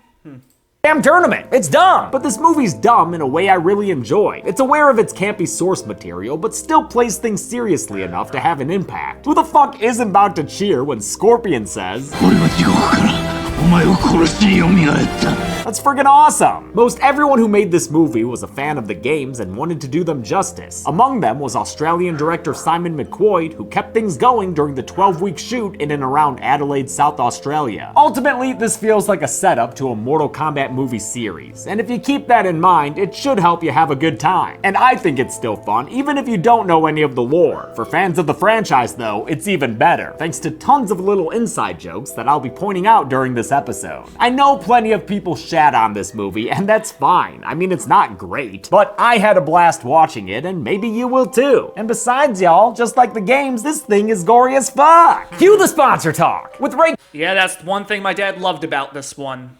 Damn tournament. It's dumb. But this movie's dumb in a way I really enjoy. It's aware of its campy source material, but still plays things seriously enough to have an impact. Who the fuck isn't about to cheer when Scorpion says, That's friggin' awesome! Most everyone who made this movie was a fan of the games and wanted to do them justice. Among them was Australian director Simon McQuoid, who kept things going during the 12-week shoot in and around Adelaide, South Australia. Ultimately, this feels like a setup to a Mortal Kombat movie series, and if you keep that in mind, it should help you have a good time. And I think it's still fun, even if you don't know any of the lore. For fans of the franchise, though, it's even better, thanks to tons of little inside jokes that I'll be pointing out during this episode. I know plenty of people shat on this movie, and that's fine. I mean, it's not great, but I had a blast watching it, and maybe you will too. And besides, y'all, just like the games, this thing is gory as fuck. Cue the sponsor talk. With Yeah, that's one thing my dad loved about this one.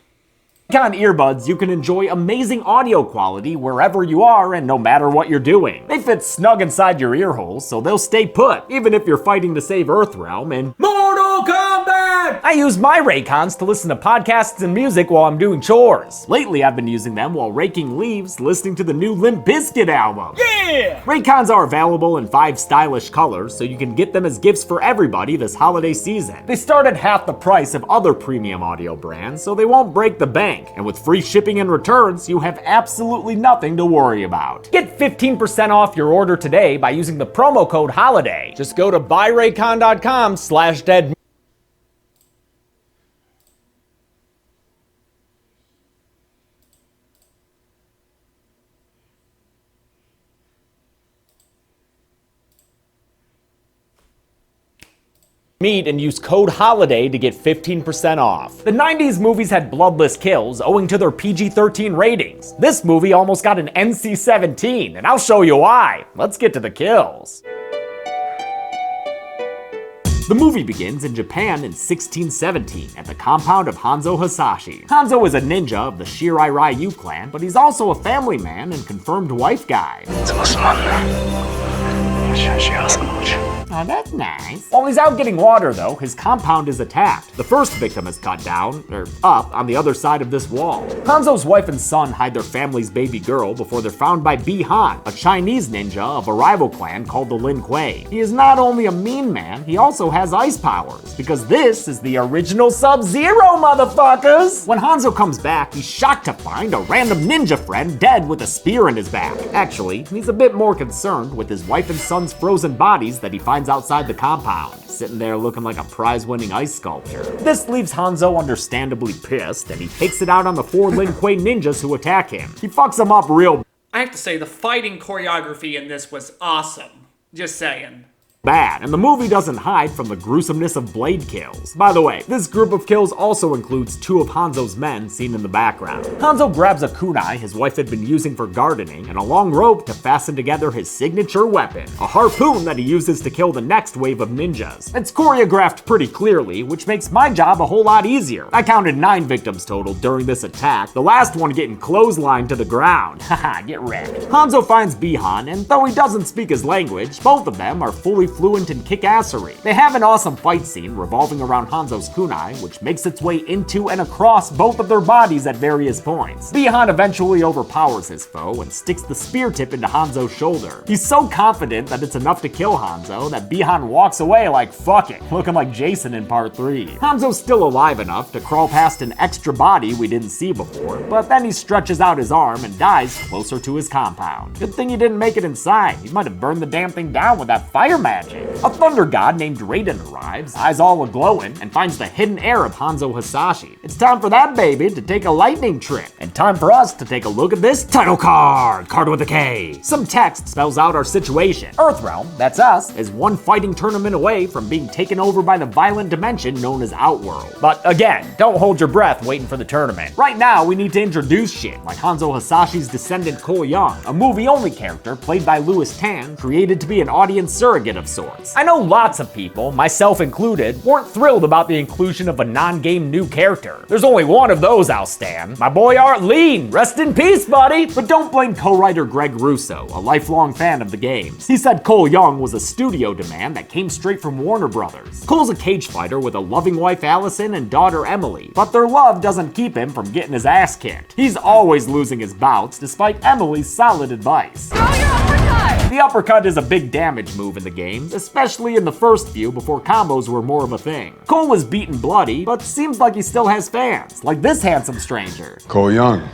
Raycon earbuds, you can enjoy amazing audio quality wherever you are and no matter what you're doing. They fit snug inside your ear holes, so they'll stay put, even if you're fighting to save Earthrealm and Mortal Kombat! I use my Raycons to listen to podcasts and music while I'm doing chores. Lately, I've been using them while raking leaves, listening to the new Limp Bizkit album. Yeah! Raycons are available in 5 stylish colors, so you can get them as gifts for everybody this holiday season. They start at half the price of other premium audio brands, so they won't break the bank. And with free shipping and returns, you have absolutely nothing to worry about. Get 15% off your order today by using the promo code HOLIDAY. Just go to buyraycon.com/dead. Meet and use code HOLIDAY to get 15% off. The 90s movies had bloodless kills owing to their PG-13 ratings. This movie almost got an NC-17, and I'll show you why. Let's get to the kills. The movie begins in Japan in 1617 at the compound of Hanzo Hasashi. Hanzo is a ninja of the Shirai Ryu clan, but he's also a family man and confirmed wife guy. Oh, that's nice. While he's out getting water, though, his compound is attacked. The first victim is cut down, or up, on the other side of this wall. Hanzo's wife and son hide their family's baby girl before they're found by Bi Han, a Chinese ninja of a rival clan called the Lin Kuei. He is not only a mean man, he also has ice powers, because this is the original Sub-Zero, motherfuckers! When Hanzo comes back, he's shocked to find a random ninja friend dead with a spear in his back. Actually, he's a bit more concerned with his wife and son's frozen bodies that he finds outside the compound, sitting there looking like a prize-winning ice sculpture. This leaves Hanzo understandably pissed, and he takes it out on the 4 Lin Kuei ninjas who attack him. He fucks them up real. I have to say, the fighting choreography in this was awesome. Just saying. Bad, and the movie doesn't hide from the gruesomeness of blade kills. By the way, this group of kills also includes 2 of Hanzo's men seen in the background. Hanzo grabs a kunai his wife had been using for gardening and a long rope to fasten together his signature weapon, a harpoon that he uses to kill the next wave of ninjas. It's choreographed pretty clearly, which makes my job a whole lot easier. I counted 9 victims total during this attack, the last one getting clotheslined to the ground. Haha, get wrecked. Hanzo finds Bi-Han, and though he doesn't speak his language, both of them are fully fluent in kick-assery. They have an awesome fight scene revolving around Hanzo's kunai, which makes its way into and across both of their bodies at various points. Bi-Han eventually overpowers his foe and sticks the spear tip into Hanzo's shoulder. He's so confident that it's enough to kill Hanzo that Bi-Han walks away like fuck it, looking like Jason in part 3. Hanzo's still alive enough to crawl past an extra body we didn't see before, but then he stretches out his arm and dies closer to his compound. Good thing he didn't make it inside. He might have burned the damn thing down with that fire magic. A thunder god named Raiden arrives, eyes all a-glowing, and finds the hidden heir of Hanzo Hasashi. It's time for that baby to take a lightning trip, and time for us to take a look at this title card with a K. Some text spells out our situation. Earthrealm, that's us, is one fighting tournament away from being taken over by the violent dimension known as Outworld. But again, don't hold your breath waiting for the tournament. Right now, we need to introduce shit like Hanzo Hasashi's descendant Cole Young, a movie-only character played by Louis Tan, created to be an audience surrogate of sorts. I know lots of people, myself included, weren't thrilled about the inclusion of a non-game new character. There's only one of those I'll stand. My boy Art Lean, rest in peace, buddy! But don't blame co-writer Greg Russo, a lifelong fan of the games. He said Cole Young was a studio demand that came straight from Warner Brothers. Cole's a cage fighter with a loving wife Allison and daughter Emily, but their love doesn't keep him from getting his ass kicked. He's always losing his bouts, despite Emily's solid advice. The uppercut is a big damage move in the games, especially in the first few before combos were more of a thing. Cole is beaten bloody, but seems like he still has fans, like this handsome stranger. Cole Young,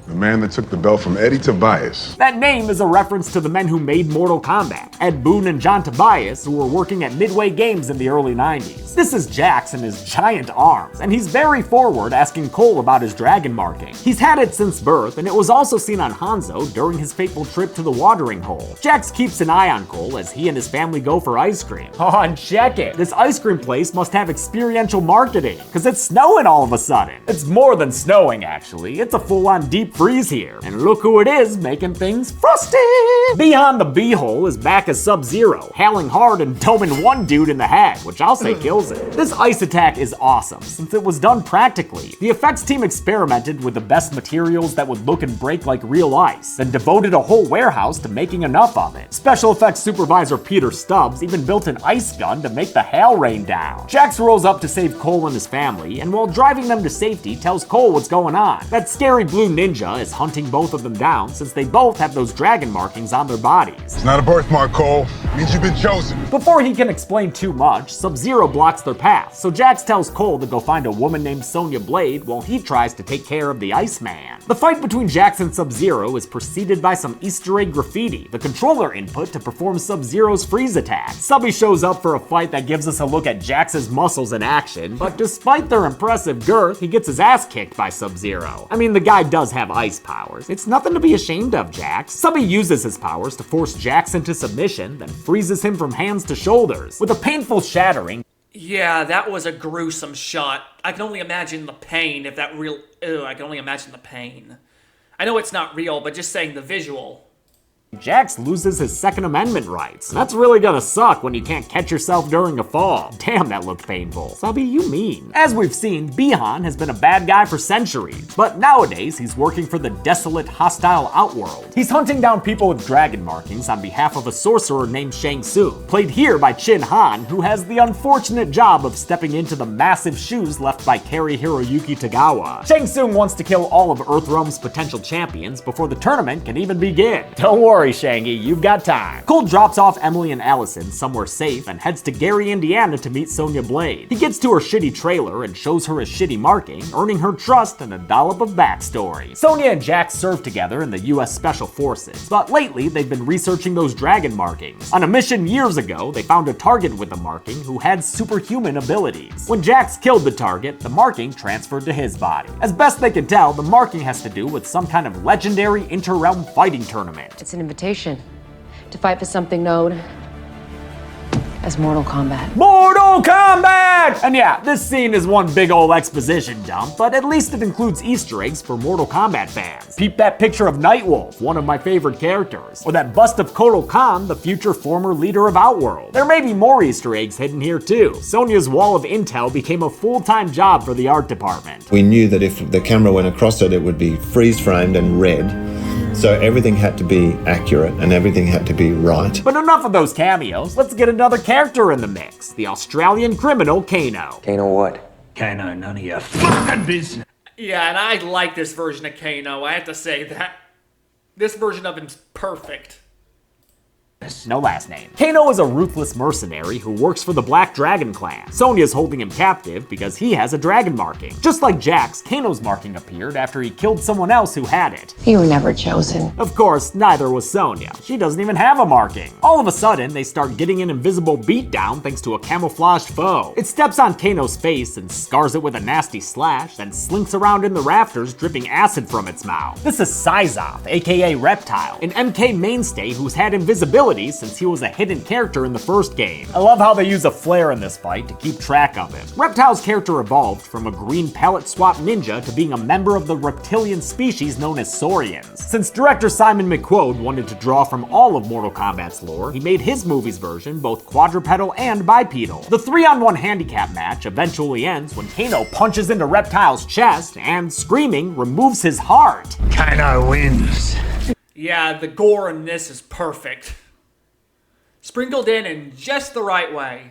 the man that took the belt from Eddie Tobias. That name is a reference to the men who made Mortal Kombat, Ed Boon and John Tobias, who were working at Midway Games in the early 90s. This is Jax and his giant arms, and he's very forward asking Cole about his dragon marking. He's had it since birth, and it was also seen on Hanzo during his fateful trip to the watering hole. Jax keeps an eye on Cole as he and his family go for ice cream. Oh, and check it! This ice cream place must have experiential marketing, because it's snowing all of a sudden. It's more than snowing, actually. It's a full-on deep freeze here. And look who it is making things frosty! Beyond the B-hole is back as Sub-Zero, howling hard and doming one dude in the head, which I'll say kills it. This ice attack is awesome, since it was done practically. The effects team experimented with the best materials that would look and break like real ice, then devoted a whole warehouse to making enough of it. Special effects supervisor Peter Stubbs even built an ice gun to make the hail rain down. Jax rolls up to save Cole and his family, and while driving them to safety, tells Cole what's going on. That scary blue ninja is hunting both of them down since they both have those dragon markings on their bodies. It's not a birthmark, Cole. It means you've been chosen. Before he can explain too much, Sub-Zero blocks their path, so Jax tells Cole to go find a woman named Sonya Blade while he tries to take care of the Iceman. The fight between Jax and Sub-Zero is preceded by some Easter egg graffiti, the controller input to perform Sub-Zero's freeze attack. Subby shows up for a fight that gives us a look at Jax's muscles in action, but despite their impressive girth, he gets his ass kicked by Sub-Zero. I mean, the guy does have ice powers. It's nothing to be ashamed of, Jax. Subby uses his powers to force Jax into submission, then freezes him from hands to shoulders. With a painful shattering, yeah, that was a gruesome shot. I can only imagine the pain if that real... Ew, I can only imagine the pain. I know it's not real, but just saying the visual. Jax loses his Second Amendment rights. That's really gonna suck when you can't catch yourself during a fall. Damn, that looked painful. Subby, you mean. As we've seen, Bi-Han has been a bad guy for centuries, but nowadays he's working for the desolate, hostile Outworld. He's hunting down people with dragon markings on behalf of a sorcerer named Shang Tsung, played here by Chin Han, who has the unfortunate job of stepping into the massive shoes left by Kari Hiroyuki Tagawa. Shang Tsung wants to kill all of Earthrealm's potential champions before the tournament can even begin. Don't worry, worry, Shangy, you've got time. Cole drops off Emily and Allison somewhere safe and heads to Gary, Indiana to meet Sonya Blade. He gets to her shitty trailer and shows her his shitty marking, earning her trust and a dollop of backstory. Sonya and Jax serve together in the US Special Forces, but lately they've been researching those dragon markings. On a mission years ago, they found a target with the marking who had superhuman abilities. When Jax killed the target, the marking transferred to his body. As best they can tell, the marking has to do with some kind of legendary inter-realm fighting tournament. It's an invitation to fight for something known as Mortal Kombat. Mortal Kombat! And yeah, this scene is one big ol' exposition dump, but at least it includes Easter eggs for Mortal Kombat fans. Peep that picture of Nightwolf, one of my favorite characters, or that bust of Kotal Khan, the future former leader of Outworld. There may be more Easter eggs hidden here too. Sonya's wall of intel became a full-time job for the art department. We knew that if the camera went across it, it would be freeze-framed and red. So everything had to be accurate and everything had to be right. But enough of those cameos, let's get another character in the mix. The Australian criminal Kano. Kano what? Kano, none of your fucking business. Yeah, and I like this version of Kano, I have to say that. This version of him's perfect. No last name. Kano is a ruthless mercenary who works for the Black Dragon clan. Sonya's holding him captive because he has a dragon marking. Just like Jax, Kano's marking appeared after he killed someone else who had it. You were never chosen. Of course, neither was Sonya. She doesn't even have a marking. All of a sudden, they start getting an invisible beatdown thanks to a camouflaged foe. It steps on Kano's face and scars it with a nasty slash, then slinks around in the rafters, dripping acid from its mouth. This is Syzoth, aka Reptile, an MK mainstay who's had invisibility since he was a hidden character in the first game. I love how they use a flare in this fight to keep track of him. Reptile's character evolved from a green palette swap ninja to being a member of the reptilian species known as Saurians. Since director Simon McQuoid wanted to draw from all of Mortal Kombat's lore, he made his movie's version both quadrupedal and bipedal. The 3-on-1 handicap match eventually ends when Kano punches into Reptile's chest and, screaming, removes his heart. Kano wins. Yeah, the gore in this is perfect. Sprinkled in just the right way.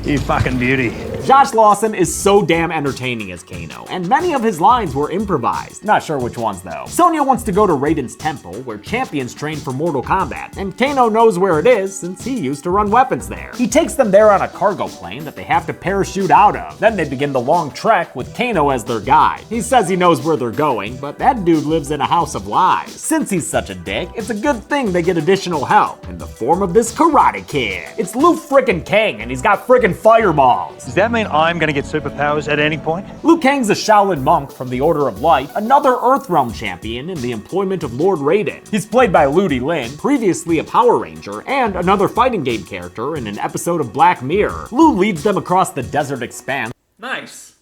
You fucking beauty. Josh Lawson is so damn entertaining as Kano, and many of his lines were improvised. Not sure which ones though. Sonya wants to go to Raiden's temple, where champions train for Mortal Kombat, and Kano knows where it is since he used to run weapons there. He takes them there on a cargo plane that they have to parachute out of. Then they begin the long trek with Kano as their guide. He says he knows where they're going, but that dude lives in a house of lies. Since he's such a dick, it's a good thing they get additional help in the form of this Karate Kid. It's Liu frickin' Kang, and he's got frickin' fireballs. Does that mean I'm gonna get superpowers at any point? Liu Kang's a Shaolin monk from the Order of Light, another Earthrealm champion in the employment of Lord Raiden. He's played by Ludi Lin, previously a Power Ranger, and another fighting game character in an episode of Black Mirror. Liu leads them across the desert expanse. Nice.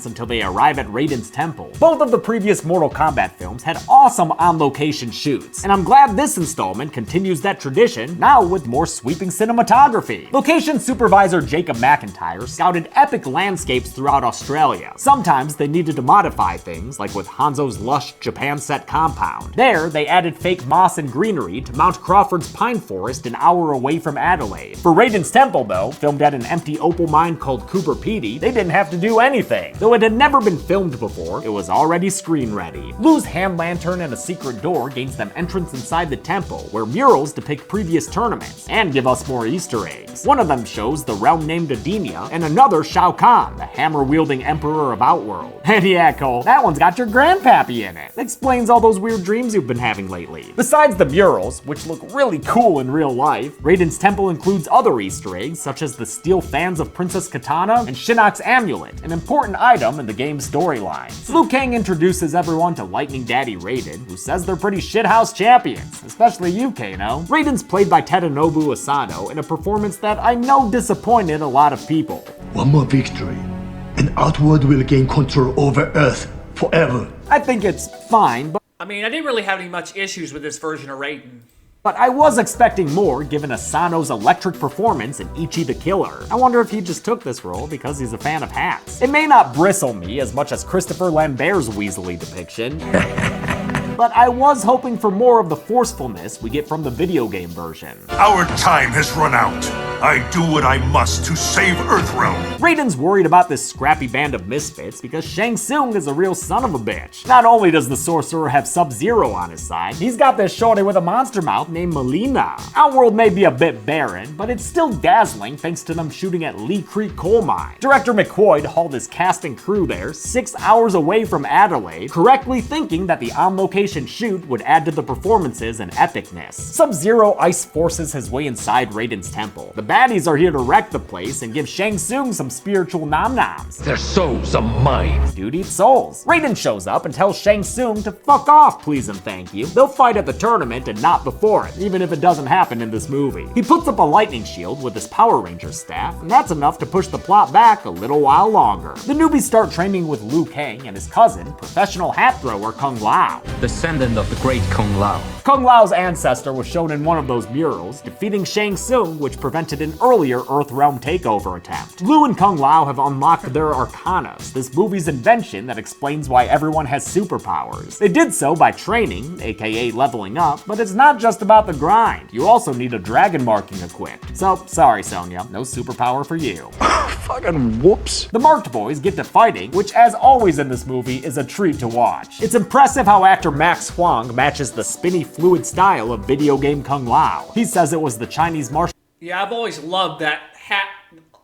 Until they arrive at Raiden's temple. Both of the previous Mortal Kombat films had awesome on-location shoots, and I'm glad this installment continues that tradition, now with more sweeping cinematography. Location supervisor Jacob McIntyre scouted epic landscapes throughout Australia. Sometimes they needed to modify things, like with Hanzo's lush Japan set compound. There, they added fake moss and greenery to Mount Crawford's pine forest an hour away from Adelaide. For Raiden's temple though, filmed at an empty opal mine called Cooper Pedy, they didn't have to do anything. Though it had never been filmed before, it was already screen ready. Liu's hand lantern and a secret door gains them entrance inside the temple, where murals depict previous tournaments, and give us more Easter eggs. One of them shows the realm named Edenia, and another Shao Kahn, the hammer-wielding emperor of Outworld. And yeah, Cole, that one's got your grandpappy in it. Explains all those weird dreams you've been having lately. Besides the murals, which look really cool in real life, Raiden's temple includes other Easter eggs, such as the steel fans of Princess Katana and Shinnok's amulet, an important item in the game's storyline. Liu Kang introduces everyone to Lightning Daddy Raiden, who says they're pretty shithouse champions, especially you, Kano. Raiden's played by Tadanobu Asano in a performance that I know disappointed a lot of people. One more victory, and Outworld will gain control over Earth forever. I think it's fine, but I mean, I didn't really have any much issues with this version of Raiden. But I was expecting more given Asano's electric performance in Ichi the Killer. I wonder if he just took this role because he's a fan of hats. It may not bristle me as much as Christopher Lambert's Weasley depiction. but I was hoping for more of the forcefulness we get from the video game version. Our time has run out. I do what I must to save Earthrealm. Raiden's worried about this scrappy band of misfits because Shang Tsung is a real son of a bitch. Not only does the sorcerer have Sub-Zero on his side, he's got this shorty with a monster mouth named Melina. Outworld may be a bit barren, but it's still dazzling thanks to them shooting at Lee Creek Coal Mine. Director McQuoid hauled his cast and crew there 6 hours away from Adelaide, correctly thinking that the on-location shoot would add to the performances and epicness. Sub-Zero ice forces his way inside Raiden's temple. The baddies are here to wreck the place and give Shang Tsung some spiritual nom-noms. Their souls are mine. Dude eats souls. Raiden shows up and tells Shang Tsung to fuck off, please and thank you. They'll fight at the tournament and not before it, even if it doesn't happen in this movie. He puts up a lightning shield with his Power Ranger staff, and that's enough to push the plot back a little while longer. The newbies start training with Liu Kang and his cousin, professional hat thrower Kung Lao. Descendant of the great Kung Lao. Kung Lao's ancestor was shown in one of those murals, defeating Shang Tsung, which prevented an earlier Earthrealm takeover attempt. Liu and Kung Lao have unlocked their arcanas, this movie's invention that explains why everyone has superpowers. They did so by training, aka leveling up, but it's not just about the grind. You also need a dragon marking equipped. So, sorry Sonya, no superpower for you. Fucking whoops. The marked boys get to fighting, which as always in this movie is a treat to watch. It's impressive how actor Max Huang matches the spinny fluid style of video game Kung Lao. He says it was the Chinese martial. Yeah, I've always loved that hat.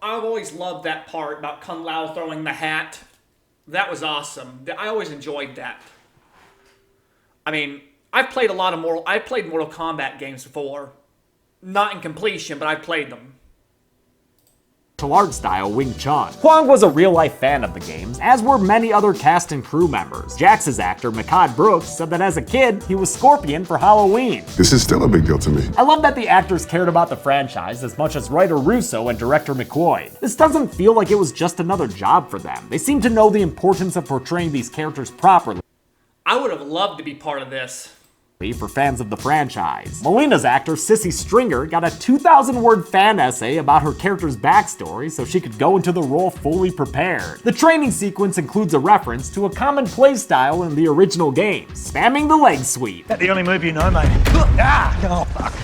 I've always loved that part about Kung Lao throwing the hat. That was awesome. I always enjoyed that. I mean, I've played Mortal Kombat games before. Not in completion, but I've played them. Art style Wing Chun. Huang was a real-life fan of the games, as were many other cast and crew members. Jax's actor, Mehcad Brooks, said that as a kid, he was Scorpion for Halloween. This is still a big deal to me. I love that the actors cared about the franchise as much as writer Russo and director McQuoid. This doesn't feel like it was just another job for them. They seem to know the importance of portraying these characters properly. I would have loved to be part of this. For fans of the franchise. Melina's actor, Sissy Stringer, got a 2,000-word fan essay about her character's backstory so she could go into the role fully prepared. The training sequence includes a reference to a common play style in the original game, spamming the leg sweep. That's the only move you know, mate. Oh, fuck.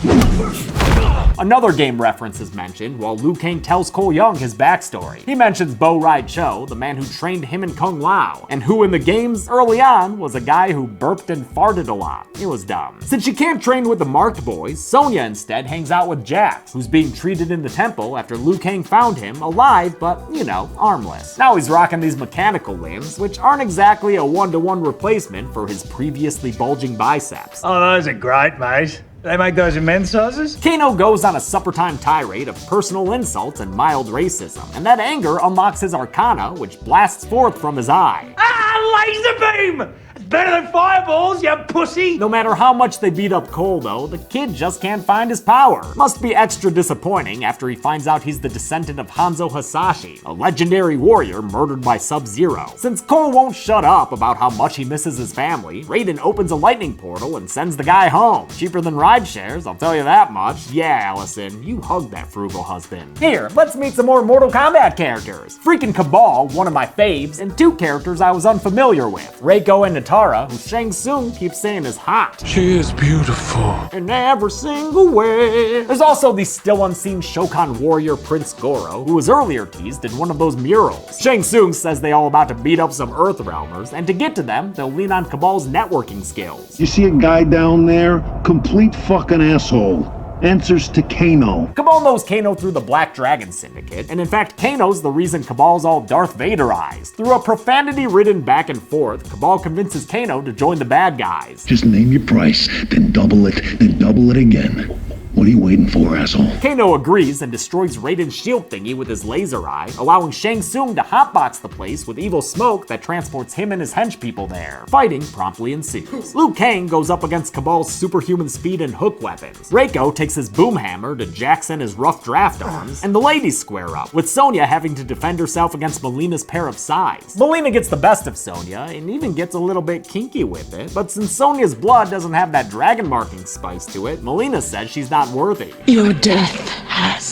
Another game reference is mentioned while Liu Kang tells Cole Young his backstory. He mentions Bo Rai Cho, the man who trained him and Kung Lao, and who in the games early on was a guy who burped and farted a lot. It was dumb. Since she can't train with the marked boys, Sonya instead hangs out with Jax, who's being treated in the temple after Liu Kang found him alive but, you know, armless. Now he's rocking these mechanical limbs, which aren't exactly a one-to-one replacement for his previously bulging biceps. Oh, those are great, mate. They make those in men's sizes? Kano goes on a supper-time tirade of personal insults and mild racism, and that anger unlocks his arcana, which blasts forth from his eye. Ah, laser beam! It's better than fireballs, you pussy! No matter how much they beat up Cole, though, the kid just can't find his power. Must be extra disappointing after he finds out he's the descendant of Hanzo Hasashi, a legendary warrior murdered by Sub-Zero. Since Cole won't shut up about how much he misses his family, Raiden opens a lightning portal and sends the guy home. Cheaper than ride shares, I'll tell you that much. Yeah, Allison, you hugged that frugal husband. Here, let's meet some more Mortal Kombat characters. Freaking Cabal, one of my faves, and two characters I was unfamiliar with. Reiko and Natara, who Shang Tsung keeps saying is hot. She is beautiful. In every single way. There's also the still unseen Shokan warrior Prince Goro, who was earlier teased in one of those murals. Shang Tsung says they all about to beat up some Earthrealmers, and to get to them, they'll lean on Cabal's networking skills. You see a guy down there? Complete fucking asshole. Answers to Kano. Cabal knows Kano through the Black Dragon Syndicate, and in fact, Kano's the reason Cabal's all Darth Vaderized. Through a profanity-ridden back and forth, Cabal convinces Kano to join the bad guys. Just name your price, then double it again. What are you waiting for, asshole? Kano agrees and destroys Raiden's shield thingy with his laser eye, allowing Shang Tsung to hotbox the place with evil smoke that transports him and his henchpeople there. Fighting promptly ensues. Liu Kang goes up against Cabal's superhuman speed and hook weapons. Reiko takes his boom hammer to Jax and his rough draft arms, and the ladies square up, with Sonya having to defend herself against Melina's pair of sais. Melina gets the best of Sonya, and even gets a little bit kinky with it, but since Sonya's blood doesn't have that dragon marking spice to it, Melina says she's not worthy. Your death has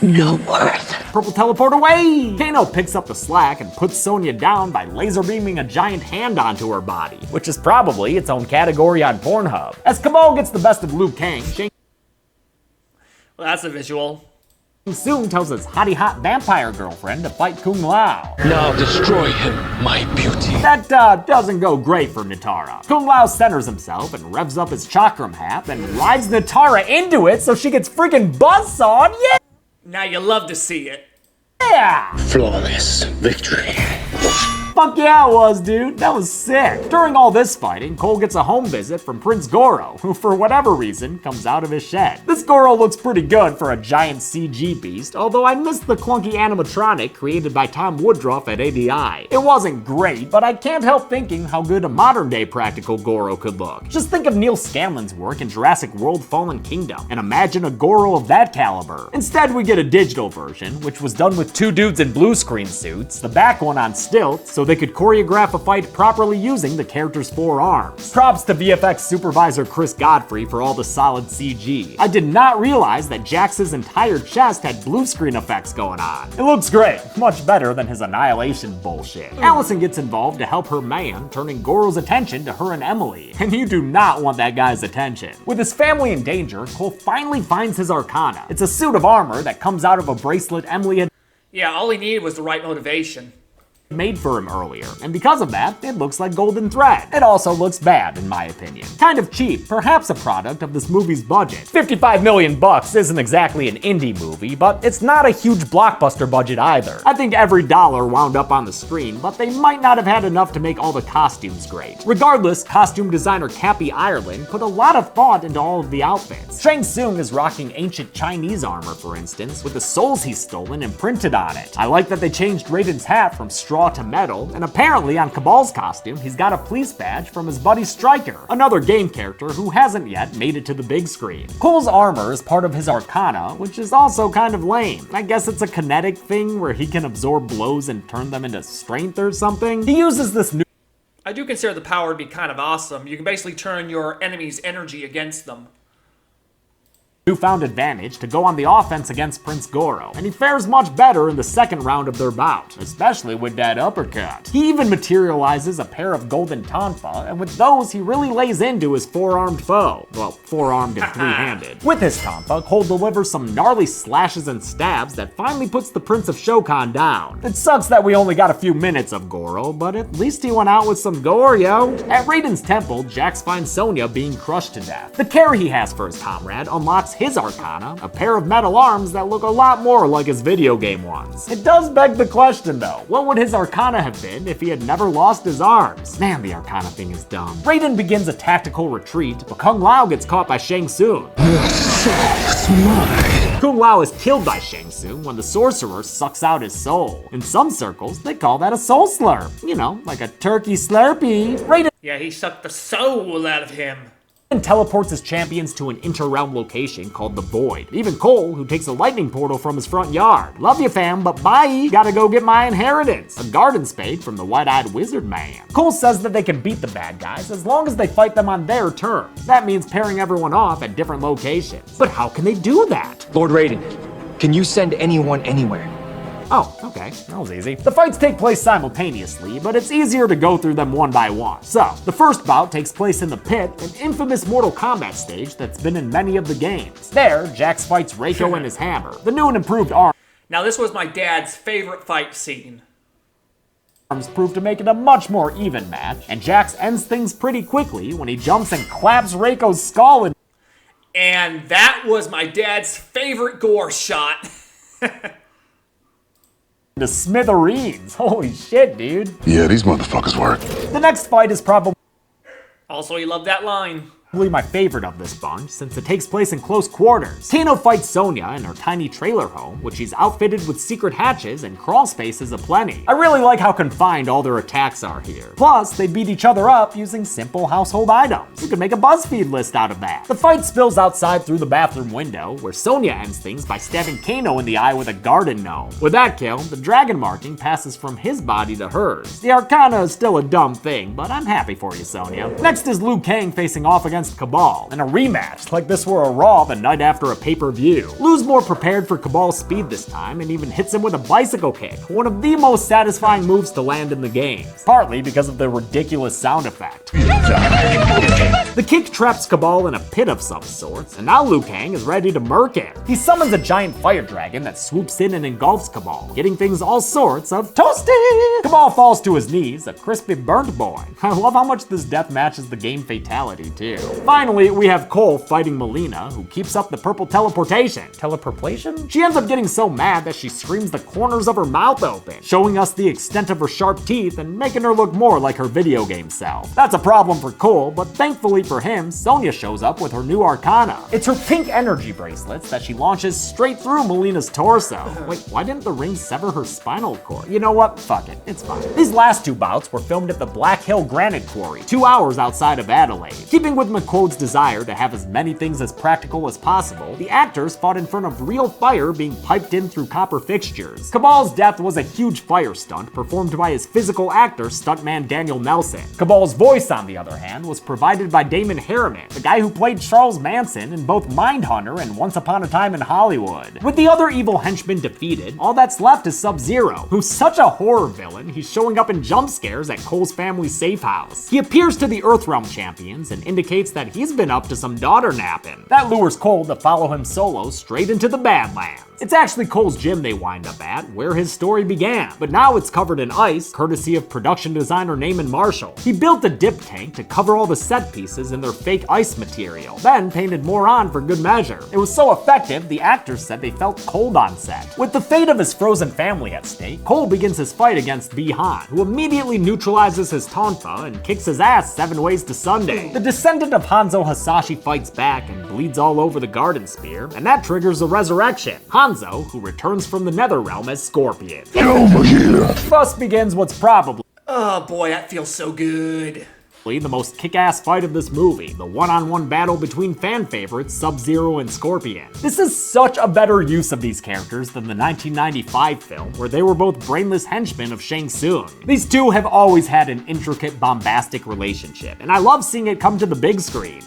no worth. Purple teleport away! Kano picks up the slack and puts Sonya down by laser beaming a giant hand onto her body, which is probably its own category on Pornhub. As Kabal gets the best of Liu Kang, Shang Well, that's a visual. Tsung tells his hottie hot vampire girlfriend to fight Kung Lao. Now destroy him, my beauty. That doesn't go great for Nitara. Kung Lao centers himself and revs up his chakram hat and rides Nitara into it so she gets freaking buzzsawed. Yeah! Now you love to see it. Yeah! Flawless victory. Fuck yeah it was, dude. That was sick. During all this fighting, Cole gets a home visit from Prince Goro, who for whatever reason comes out of his shed. This Goro looks pretty good for a giant CG beast, although I missed the clunky animatronic created by Tom Woodruff at ADI. It wasn't great, but I can't help thinking how good a modern day practical Goro could look. Just think of Neil Scanlon's work in Jurassic World Fallen Kingdom, and imagine a Goro of that caliber. Instead, we get a digital version, which was done with two dudes in blue screen suits, the back one on stilts, so they could choreograph a fight properly using the character's forearms. Props to VFX supervisor Chris Godfrey for all the solid CG. I did not realize that Jax's entire chest had blue screen effects going on. It looks great, much better than his Annihilation bullshit. Allison gets involved to help her man, turning Goro's attention to her and Emily, and you do not want that guy's attention. With his family in danger, Cole finally finds his Arcana. It's a suit of armor that comes out of a bracelet Emily had Yeah, all he needed was the right motivation. made for him earlier, and because of that, it looks like golden thread. It also looks bad, in my opinion. Kind of cheap, perhaps a product of this movie's budget. 55 million bucks isn't exactly an indie movie, but it's not a huge blockbuster budget either. I think every dollar wound up on the screen, but they might not have had enough to make all the costumes great. Regardless, costume designer Cappy Ireland put a lot of thought into all of the outfits. Shang Tsung is rocking ancient Chinese armor, for instance, with the souls he's stolen imprinted on it. I like that they changed Raiden's hat from straw to metal, and apparently on Cabal's costume, he's got a police badge from his buddy Stryker, another game character who hasn't yet made it to the big screen. Cole's armor is part of his Arcana, which is also kind of lame. I guess it's a kinetic thing where he can absorb blows and turn them into strength or something. He uses this new I do consider the power to be kind of awesome. You can basically turn your enemy's energy against them. newfound advantage to go on the offense against Prince Goro, and he fares much better in the second round of their bout, especially with that uppercut. He even materializes a pair of golden tonfa, and with those he really lays into his four-armed foe. Well, four-armed and three-handed. With his tonfa, Cole delivers some gnarly slashes and stabs that finally puts the Prince of Shokan down. It sucks that we only got a few minutes of Goro, but at least he went out with some gore, yo. At Raiden's temple, Jax finds Sonya being crushed to death. The care he has for his comrade unlocks his Arcana, a pair of metal arms that look a lot more like his video game ones. It does beg the question though, what would his Arcana have been if he had never lost his arms? Man, the Arcana thing is dumb. Raiden begins a tactical retreat, but Kung Lao gets caught by Shang Tsung. Kung Lao is killed by Shang Tsung when the sorcerer sucks out his soul. In some circles, they call that a soul slurp. You know, like a turkey slurpee. Raiden Yeah, he sucked the soul out of him. teleports his champions to an inter-realm location called the Void. Even Cole, who takes a lightning portal from his front yard. Love you, fam, but bye. Gotta go get my inheritance. A garden spade from the White-Eyed Wizard Man. Cole says that they can beat the bad guys as long as they fight them on their terms. That means pairing everyone off at different locations. But how can they do that? Lord Raiden, can you send anyone anywhere? Oh, okay, that was easy. The fights take place simultaneously, but it's easier to go through them one by one. So, the first bout takes place in the Pit, an infamous Mortal Kombat stage that's been in many of the games. There, Jax fights Reiko and his hammer. The new and improved arms Now, this was my dad's favorite fight scene. prove to make it a much more even match, and Jax ends things pretty quickly when he jumps and claps Reiko's skull in. And that was my dad's favorite gore shot. To smithereens. Holy shit, dude. Yeah, these motherfuckers work. The next fight is probably Also, he loved that line. my favorite of this bunch, since it takes place in close quarters. Kano fights Sonya in her tiny trailer home, which she's outfitted with secret hatches and crawl spaces aplenty. I really like how confined all their attacks are here. Plus, they beat each other up using simple household items. You could make a BuzzFeed list out of that. The fight spills outside through the bathroom window, where Sonya ends things by stabbing Kano in the eye with a garden gnome. With that kill, the dragon marking passes from his body to hers. The Arcana is still a dumb thing, but I'm happy for you, Sonya. Next is Liu Kang facing off against against Cabal, and a rematch like this were a Raw the night after a pay-per-view. Lou's more prepared for Cabal's speed this time and even hits him with a bicycle kick, one of the most satisfying moves to land in the game, partly because of the ridiculous sound effect. The kick traps Cabal in a pit of some sorts, and now Liu Kang is ready to murk him. He summons a giant fire dragon that swoops in and engulfs Cabal, getting things all sorts of toasty. Cabal falls to his knees, a crispy burnt boy. I love how much this death matches the game fatality too. Finally, we have Cole fighting Melina, who keeps up the purple teleportation. Teleportation? She ends up getting so mad that she screams the corners of her mouth open, showing us the extent of her sharp teeth and making her look more like her video game self. That's a problem for Cole, but thankfully for him, Sonya shows up with her new arcana. It's her pink energy bracelets that she launches straight through Melina's torso. Wait, why didn't the ring sever her spinal cord? You know what? Fuck it. It's fine. These last two bouts were filmed at the Black Hill Granite Quarry, 2 hours outside of Adelaide. Keeping with McQuoid's desire to have as many things as practical as possible, the actors fought in front of real fire being piped in through copper fixtures. Cabal's death was a huge fire stunt performed by his physical actor, stuntman Daniel Nelson. Cabal's voice, on the other hand, was provided by Damon Harriman, the guy who played Charles Manson in both Mindhunter and Once Upon a Time in Hollywood. With the other evil henchmen defeated, all that's left is Sub-Zero, who's such a horror villain, he's showing up in jump scares at Cole's family's safe house. He appears to the Earthrealm champions and indicates that he's been up to some daughter napping. That lures Cole to follow him solo straight into the Badlands. It's actually Cole's gym they wind up at, where his story began, but now it's covered in ice, courtesy of production designer Naaman Marshall. He built a dip tank to cover all the set pieces in their fake ice material, then painted more on for good measure. It was so effective, the actors said they felt cold on set. With the fate of his frozen family at stake, Cole begins his fight against Bi-Han, who immediately neutralizes his Tonfa and kicks his ass 7 ways to Sunday. The descendant of Hanzo Hasashi fights back and bleeds all over the Garden Spear, and that triggers a resurrection. Hanzo, who returns from the Netherrealm as Scorpion. Get over here! Thus begins what's probably Oh boy, that feels so good. the most kick-ass fight of this movie, the one-on-one battle between fan favorites Sub-Zero and Scorpion. This is such a better use of these characters than the 1995 film, where they were both brainless henchmen of Shang Tsung. These two have always had an intricate, bombastic relationship, and I love seeing it come to the big screen.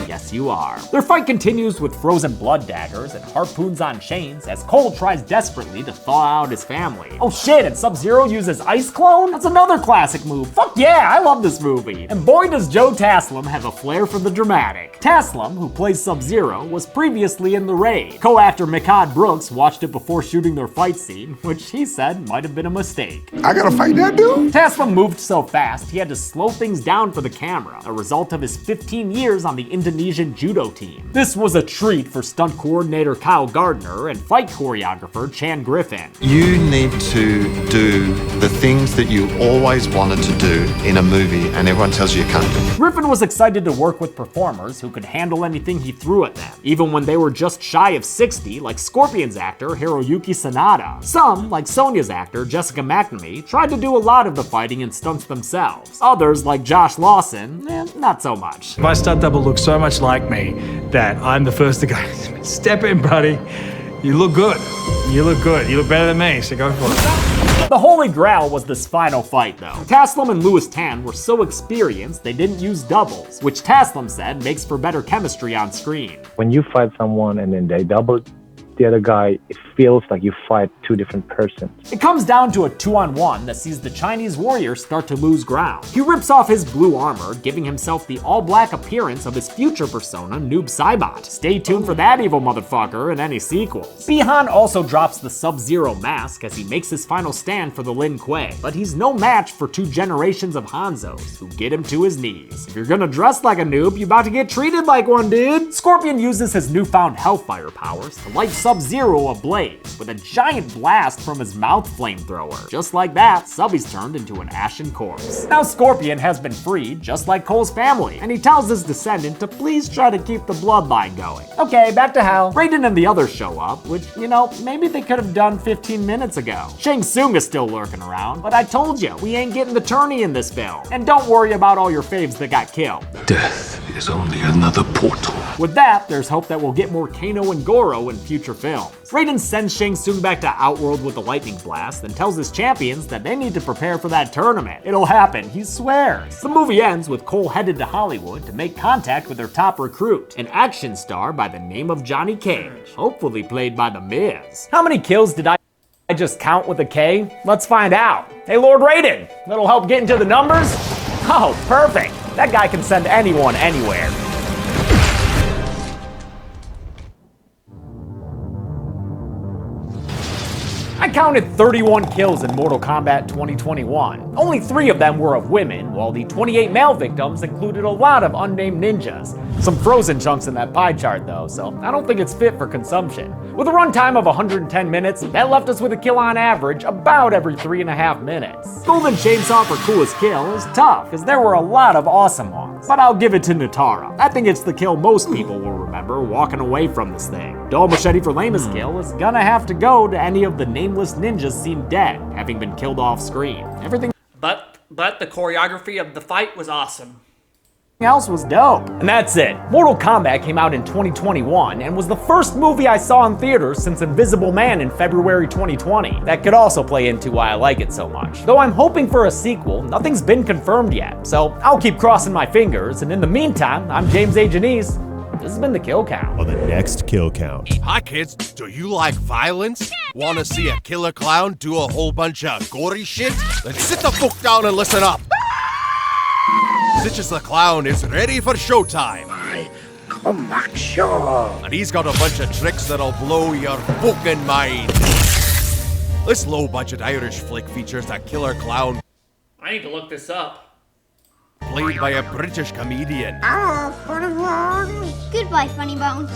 Yes, you are. Their fight continues with frozen blood daggers and harpoons on chains as Cole tries desperately to thaw out his family. Oh shit, and Sub-Zero uses Ice Clone? That's another classic move. Fuck yeah, I love this movie. And boy does Joe Taslim have a flair for the dramatic. Taslim, who plays Sub-Zero, was previously in The Raid. Co-actor Mikad Brooks watched it before shooting their fight scene, which he said might have been a mistake. I gotta fight that dude? Taslim moved so fast he had to slow things down for the camera, a result of his 15 years on the Indonesian judo team. This was a treat for stunt coordinator Kyle Gardner and fight choreographer Chan Griffin. You need to do the things that you always wanted to do in a movie and everyone tells you you can't do. Griffin was excited to work with performers who could handle anything he threw at them, even when they were just shy of 60, like Scorpion's actor Hiroyuki Sanada. Some, like Sonya's actor Jessica McNamee, tried to do a lot of the fighting and stunts themselves. Others, like Josh Lawson, not so much. My stunt double looks so much like me that I'm the first to go, step in, buddy. You look good. You look good. You look better than me, so go for it. The holy grail was this final fight, though. Taslim and Louis Tan were so experienced they didn't use doubles, which Taslim said makes for better chemistry on screen. When you fight someone and then they double the other guy, it feels like you fight two different persons. It comes down to a 2-on-1 that sees the Chinese warrior start to lose ground. He rips off his blue armor, giving himself the all-black appearance of his future persona, Noob Saibot. Stay tuned for that evil motherfucker in any sequels. Bi-Han also drops the Sub-Zero mask as he makes his final stand for the Lin Kuei, but he's no match for 2 generations of Hanzos who get him to his knees. If you're gonna dress like a noob, you about to get treated like one, dude. Scorpion uses his newfound Hellfire powers to light Sub-Zero ablaze with a giant blast from his mouth flamethrower. Just like that, Subby's turned into an ashen corpse. Now Scorpion has been freed, just like Cole's family, and he tells his descendant to please try to keep the bloodline going. Okay, back to hell. Raiden and the others show up, which, you know, maybe they could have done 15 minutes ago. Shang Tsung is still lurking around, but I told you, we ain't getting the tourney in this film. And don't worry about all your faves that got killed. Death is only another portal. With that, there's hope that we'll get more Kano and Goro in future films. Raiden sends Shang Tsung back to Outworld with the lightning blast, then tells his champions that they need to prepare for that tournament. It'll happen, he swears. The movie ends with Cole headed to Hollywood to make contact with their top recruit, an action star by the name of Johnny Cage, hopefully played by The Miz. How many kills did I just count with a K? Let's find out. Hey, Lord Raiden, that'll help get into the numbers? Oh, perfect. That guy can send anyone anywhere. I counted 31 kills in Mortal Kombat 2021. Only 3 of them were of women, while the 28 male victims included a lot of unnamed ninjas. Some frozen chunks in that pie chart though, so I don't think it's fit for consumption. With a runtime of 110 minutes, that left us with a kill on average about every 3.5 minutes. Golden Chainsaw for coolest kill is tough, because there were a lot of awesome ones. But I'll give it to Nitara. I think it's the kill most people will remember walking away from this thing. Dual Machete for lamest kill is gonna have to go to any of the nameless ninjas seen dead, having been killed off screen. Everything But the choreography of the fight was awesome. else was dope. And that's it. Mortal Kombat came out in 2021 and was the first movie I saw in theaters since Invisible Man in February 2020. That could also play into why I like it so much. Though I'm hoping for a sequel, nothing's been confirmed yet, so I'll keep crossing my fingers, and in the meantime, I'm James A. Janice. This has been the Kill Count. On the next Kill Count. Hi kids, do you like violence? Wanna see a killer clown do a whole bunch of gory shit? Then sit the fuck down and listen up. Stitches the Clown is ready for showtime. Kombat show. And he's got a bunch of tricks that'll blow your fucking mind. This low-budget Irish flick features a killer clown I need to look this up. played by a British comedian. Oh, funny bones. Goodbye, funny bones.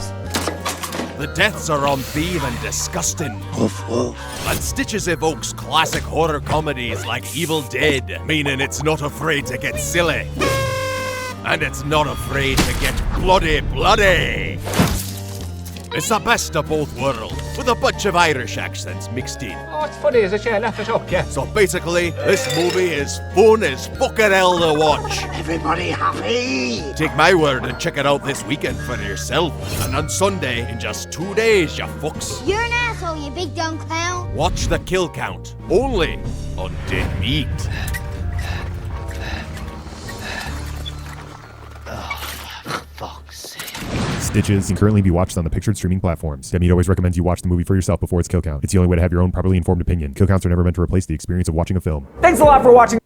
The deaths are on theme and disgusting. And Stitches evokes classic horror comedies like Evil Dead, meaning it's not afraid to get silly. And it's not afraid to get bloody. It's the best of both worlds, with a bunch of Irish accents mixed in. Oh, it's funny, is it? Yeah, laugh it up, yeah. So basically, this movie is fun as fucking hell to watch. Everybody happy. Take my word and check it out this weekend for yourself. And on Sunday, in just 2 days, you fucks. You're an asshole, you big dumb clown. Watch the Kill Count, only on Dead Meat. Stitches can currently be watched on the pictured streaming platforms. Dead Meat always recommends you watch the movie for yourself before its Kill Count. It's the only way to have your own properly informed opinion. Kill Counts are never meant to replace the experience of watching a film. Thanks a lot for watching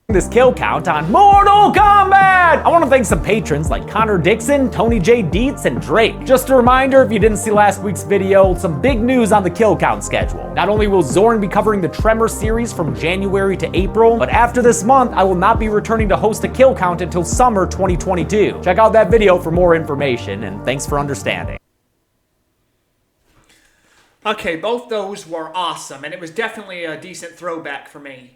this Kill Count on Mortal Kombat! I want to thank some patrons like Connor Dixon, Tony J. Dietz, and Drake. Just a reminder, if you didn't see last week's video, some big news on the Kill Count schedule. Not only will Zorn be covering the Tremor series from January to April, but after this month, I will not be returning to host a Kill Count until summer 2022. Check out that video for more information, and thanks for understanding. Okay, both those were awesome, and it was definitely a decent throwback for me.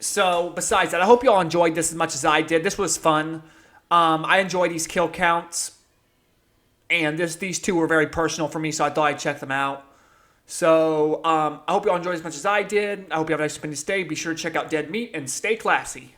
So, besides that, I hope you all enjoyed this as much as I did. This was fun. I enjoy these kill counts. And these two were very personal for me, so I thought I'd check them out. So, I hope you all enjoyed as much as I did. I hope you have a nice day. Be sure to check out Dead Meat and stay classy.